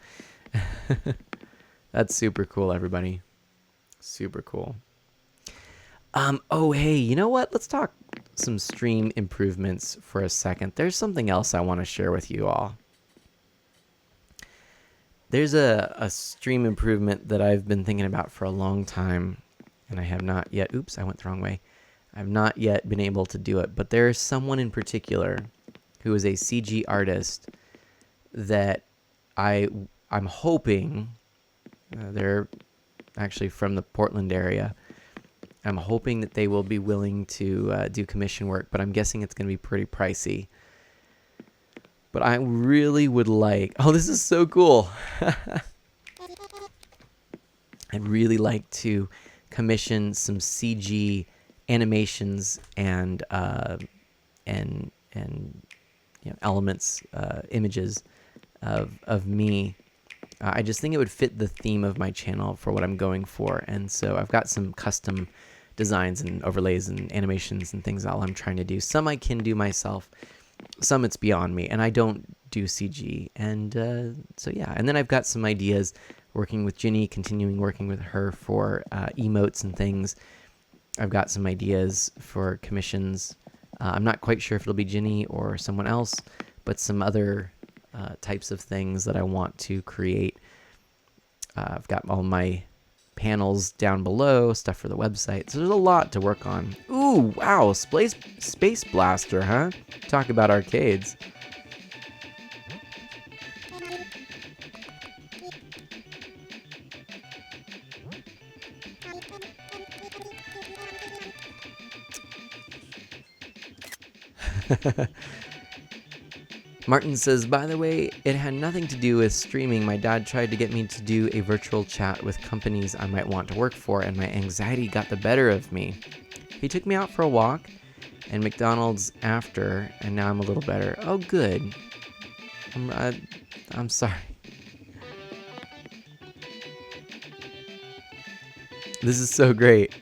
That's super cool, everybody. Super cool. Oh, hey, you know what? Let's talk some stream improvements for a second. There's something else I want to share with you all. There's a stream improvement that I've been thinking about for a long time, and I have not yet, oops, I went the wrong way. I've not yet been able to do it, but there's someone in particular who is a CG artist that I'm hoping, they're actually from the Portland area. I'm hoping that they will be willing to do commission work, but I'm guessing it's going to be pretty pricey. But I really would like... Oh, this is so cool. I'd really like to commission some CG animations and you know, elements, images of me. I just think it would fit the theme of my channel for what I'm going for. And so I've got some custom designs and overlays and animations and things all I'm trying to do. Some I can do myself. Some it's beyond me, and I don't do CG. And so yeah, and then I've got some ideas working with Ginny, continuing working with her for emotes and things. I've got some ideas for commissions. I'm not quite sure if it'll be Ginny or someone else, but some other types of things that I want to create. I've got all my panels down below, stuff for the website. So there's a lot to work on. Ooh, wow, Space Blaster, huh? Talk about arcades. Martin says, by the way, it had nothing to do with streaming. My dad tried to get me to do a virtual chat with companies I might want to work for, and my anxiety got the better of me. He took me out for a walk and McDonald's after, and now I'm a little better. Oh, good. I'm sorry. This is so great.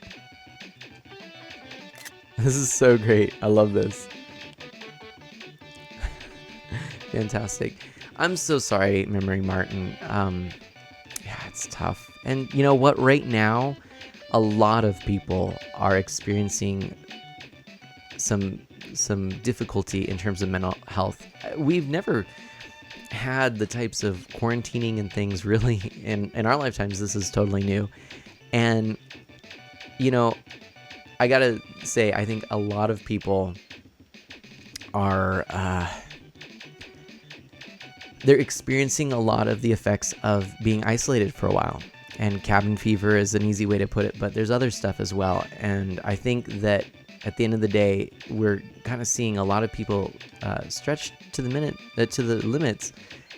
This is so great. I love this. Fantastic. I'm so sorry, Memory Martin. Yeah, it's tough. And you know what? Right now, a lot of people are experiencing some difficulty in terms of mental health. We've never had the types of quarantining and things really in our lifetimes. This is totally new. And, you know, I gotta say, I think a lot of people are... they're experiencing a lot of the effects of being isolated for a while. And cabin fever is an easy way to put it, but there's other stuff as well. And I think that at the end of the day, we're kind of seeing a lot of people stretched to the limits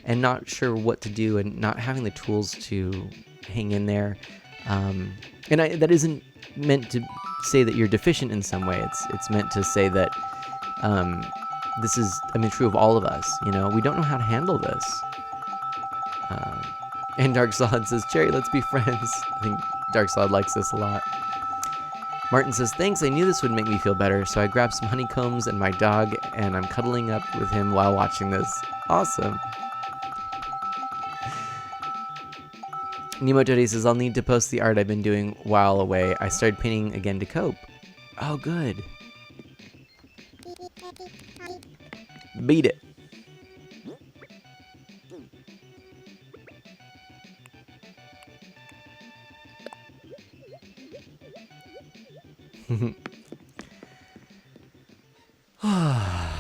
and not sure what to do and not having the tools to hang in there. That isn't meant to say that you're deficient in some way. It's meant to say that this is, true of all of us. You know, we don't know how to handle this. And Dark Solid says, Cherry, let's be friends. I think Dark Solid likes this a lot. Martin says, thanks, I knew this would make me feel better, so I grabbed some honeycombs and my dog, and I'm cuddling up with him while watching this. Awesome. Nemo Toady says, I'll need to post the art I've been doing while away. I started painting again to cope. Oh, good. Beat it.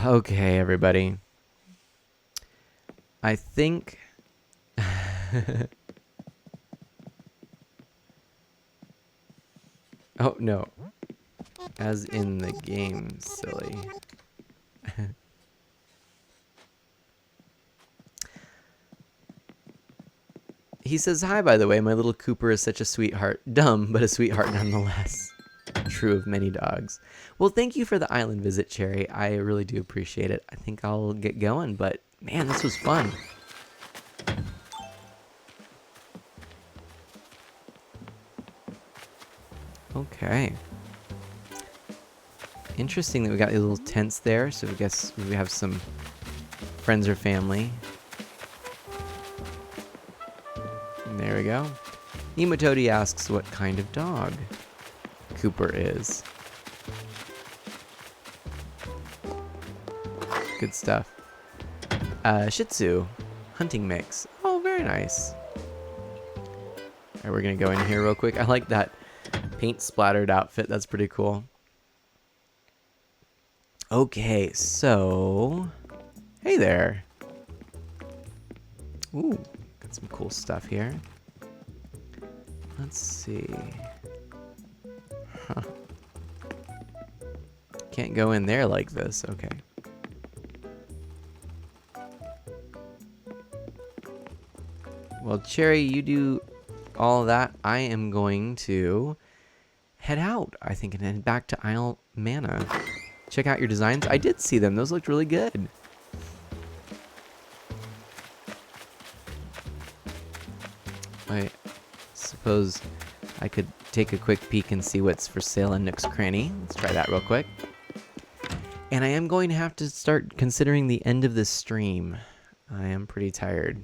Okay, everybody. I think... Oh, no. As in the game, silly. He says, hi, by the way, my little Cooper is such a sweetheart. Dumb, but a sweetheart nonetheless. True of many dogs. Well, thank you for the island visit, Cherry. I really do appreciate it. I think I'll get going, but man, this was fun. Okay. Interesting that we got these little tents there, so I guess we have some friends or family. There we go. Nemo Toady asks what kind of dog Cooper is. Good stuff. Shih Tzu. Hunting mix. Oh, very nice. Alright, we're gonna go in here real quick. I like that paint splattered outfit. That's pretty cool. Okay, so... Hey there. Ooh, got some cool stuff here. Let's see. Huh. Can't go in there like this. Okay. Well, Cherry, you do all that. I am going to head out, I think, and head back to Isle Mana. Check out your designs. I did see them. Those looked really good. I suppose I could take a quick peek and see what's for sale in Nook's Cranny. Let's try that real quick. And I am going to have to start considering the end of this stream. I am pretty tired.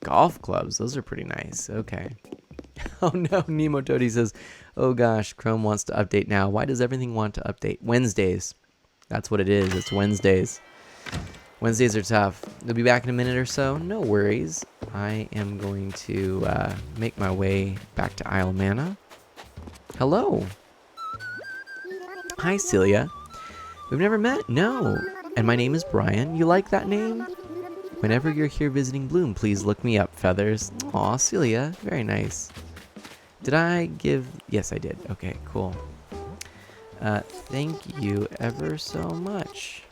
Golf clubs. Those are pretty nice. Okay. Oh no, Nemo Toady says, oh gosh, Chrome wants to update now. Why does everything want to update? Wednesdays. That's what it is. It's Wednesdays. Wednesdays are tough. They'll be back in a minute or so. No worries. I am going to make my way back to Isle Mana. Hello. Hi, Celia. We've never met? No. And my name is Brian. You like that name? Whenever you're here visiting Bloom, please look me up, Feathers. Aw, Celia. Very nice. Did I give... Yes, I did. Okay, cool. Thank you ever so much.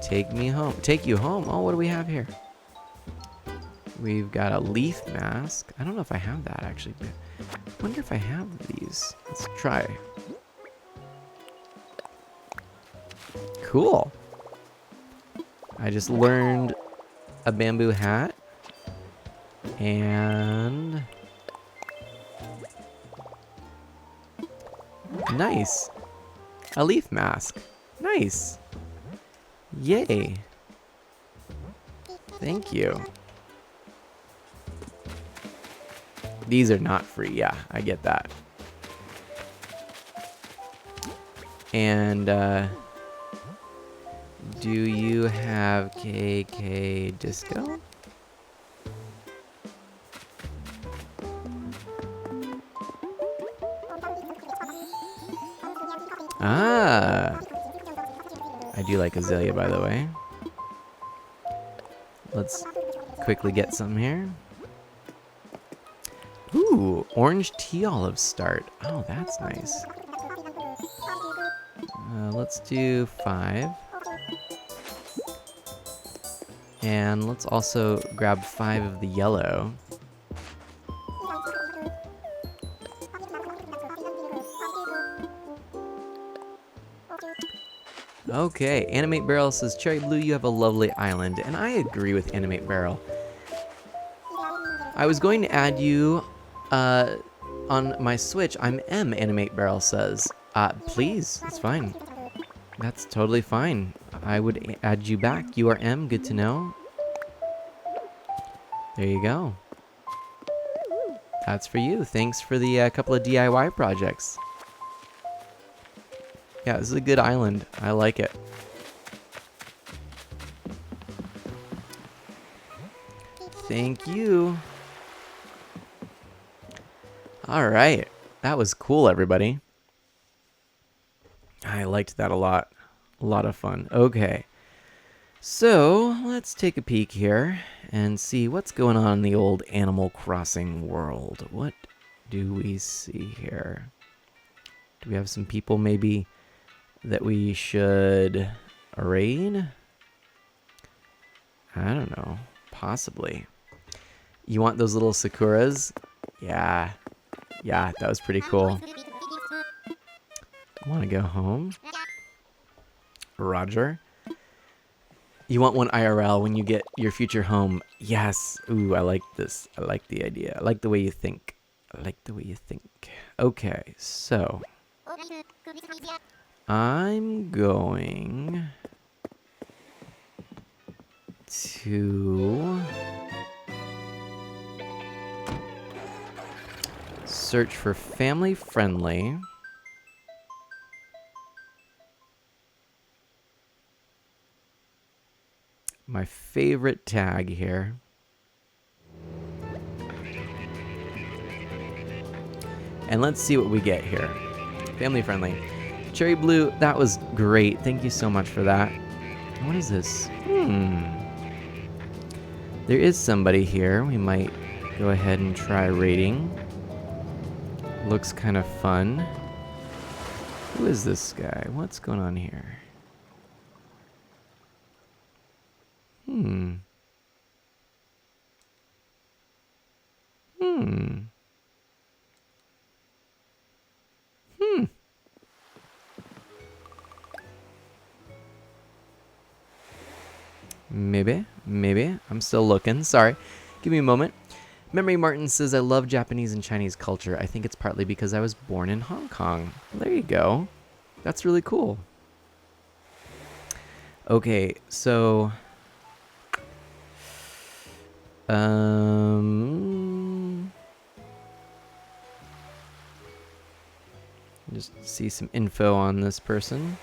Take me home. Take you home? Oh, what do we have here? We've got a leaf mask. I don't know if I have that, actually. But I wonder if I have these. Let's try. Cool. I just learned a bamboo hat. And... nice. A leaf mask. Nice. Yay. Thank you. These are not free. Yeah, I get that. And, do you have KK Disco? Ah. I do like Azalea, by the way. Let's quickly get some here. Ooh, orange tea olive start. Oh, that's nice. Let's do 5. And let's also grab 5 of the yellow. Okay, Animate Barrel says, Cherry Blue, you have a lovely island. And I agree with Animate Barrel. I was going to add you on my Switch. I'm M, Animate Barrel says. Please, it's fine. That's totally fine. I would add you back. You are M, good to know. There you go. That's for you. Thanks for the couple of DIY projects. Yeah, this is a good island. I like it. Thank you. All right. That was cool, everybody. I liked that a lot. A lot of fun. Okay. So, let's take a peek here and see what's going on in the old Animal Crossing world. What do we see here? Do we have some people maybe that we should raid? I don't know. Possibly. You want those little Sakuras? Yeah. Yeah, that was pretty cool. Want to go home? Roger. You want one IRL when you get your future home? Yes. Ooh, I like this. I like the idea. I like the way you think. I like the way you think. Okay, so... I'm going to search for family friendly. My favorite tag here. And let's see what we get here. Family friendly. Cherry Blue, that was great. Thank you so much for that. What is this? There is somebody here. We might go ahead and try raiding. Looks kind of fun. Who is this guy? What's going on here? Maybe. I'm still looking. Sorry. Give me a moment. Memory Martin says, I love Japanese and Chinese culture. I think it's partly because I was born in Hong Kong. There you go. That's really cool. Okay, so... Just see some info on this person.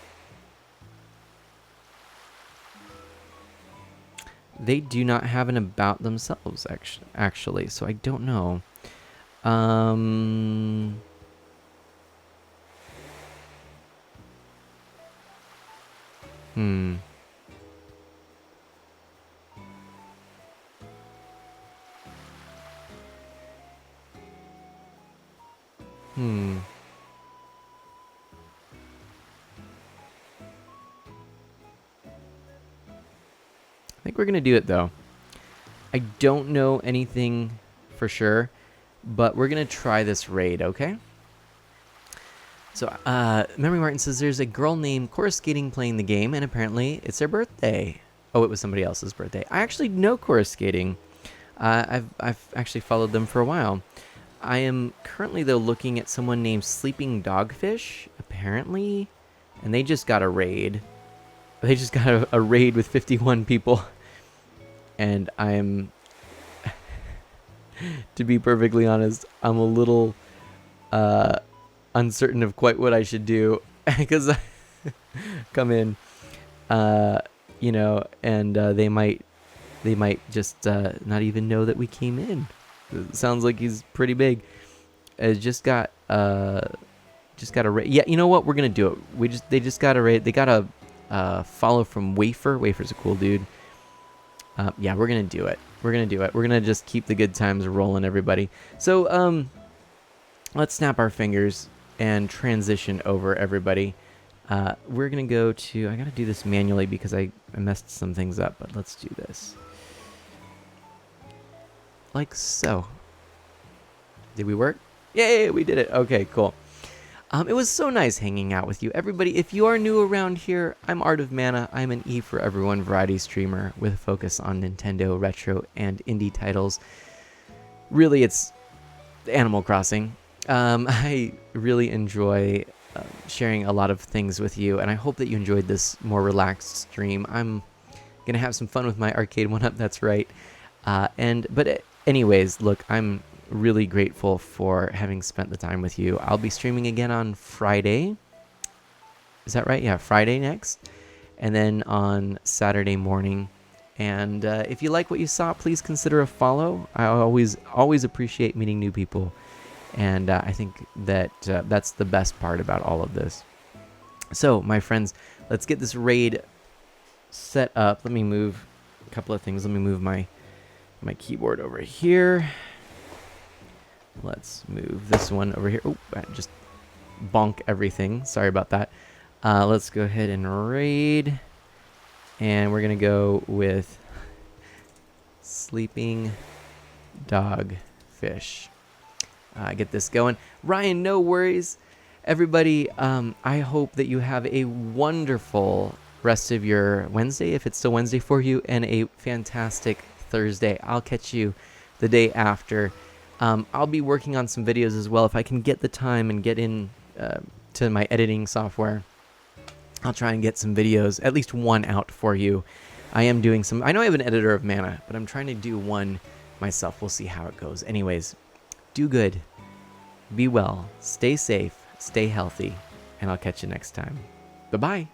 They do not have an about themselves, actually, so I don't know. Hmm. I think we're gonna do it though. I don't know anything for sure, but we're gonna try this raid, okay? So, Memory Martin says there's a girl named Cora Skating playing the game, and apparently it's their birthday. Oh, it was somebody else's birthday. I actually know Cora Skating. I've actually followed them for a while. I am currently though looking at someone named Sleeping Dogfish, apparently, and they just got a raid. They just got a raid with 51 people, and I'm, to be perfectly honest, I'm a little uncertain of quite what I should do because I come in, you know, and they might just not even know that we came in. It sounds like he's pretty big. Just got a raid. Yeah, you know what? We're gonna do it. They just got a raid. They got a follow from Wafer. Wafer's a cool dude. Yeah, we're gonna do it. We're gonna just keep the good times rolling, everybody. So let's snap our fingers and transition over, everybody. We're gonna go to. I gotta do this manually because I messed some things up, but let's do this. Like so. Did we work? Yay, we did it. Okay, cool. It was so nice hanging out with you. Everybody, if you are new around here, I'm Art of Mana. I'm an E for Everyone variety streamer with a focus on Nintendo, retro, and indie titles. Really, it's Animal Crossing. I really enjoy sharing a lot of things with you, and I hope that you enjoyed this more relaxed stream. I'm going to have some fun with my arcade one-up, that's right. Anyways, look, I'm really grateful for having spent the time with you. I'll be streaming again on Friday. Is that right? Yeah, Friday next. And then on Saturday morning. And if you like what you saw, please consider a follow. I always appreciate meeting new people. And I think that that's the best part about all of this. So, my friends, let's get this raid set up. Let me move a couple of things. Let me move my keyboard over here. Let's move this one over here. Oh, I just bonk everything. Sorry about that. Let's go ahead and raid. And we're going to go with Sleeping Dogfish. Get this going. Ryan, no worries. Everybody, I hope that you have a wonderful rest of your Wednesday, if it's still Wednesday for you, and a fantastic Thursday. I'll catch you the day after. I'll be working on some videos as well. If I can get the time and get in to my editing software, I'll try and get some videos, at least one out for you. I am doing some. I know I have an editor of Mana, but I'm trying to do one myself. We'll see how it goes. Anyways, do good, be well, stay safe, stay healthy, and I'll catch you next time. Bye-bye.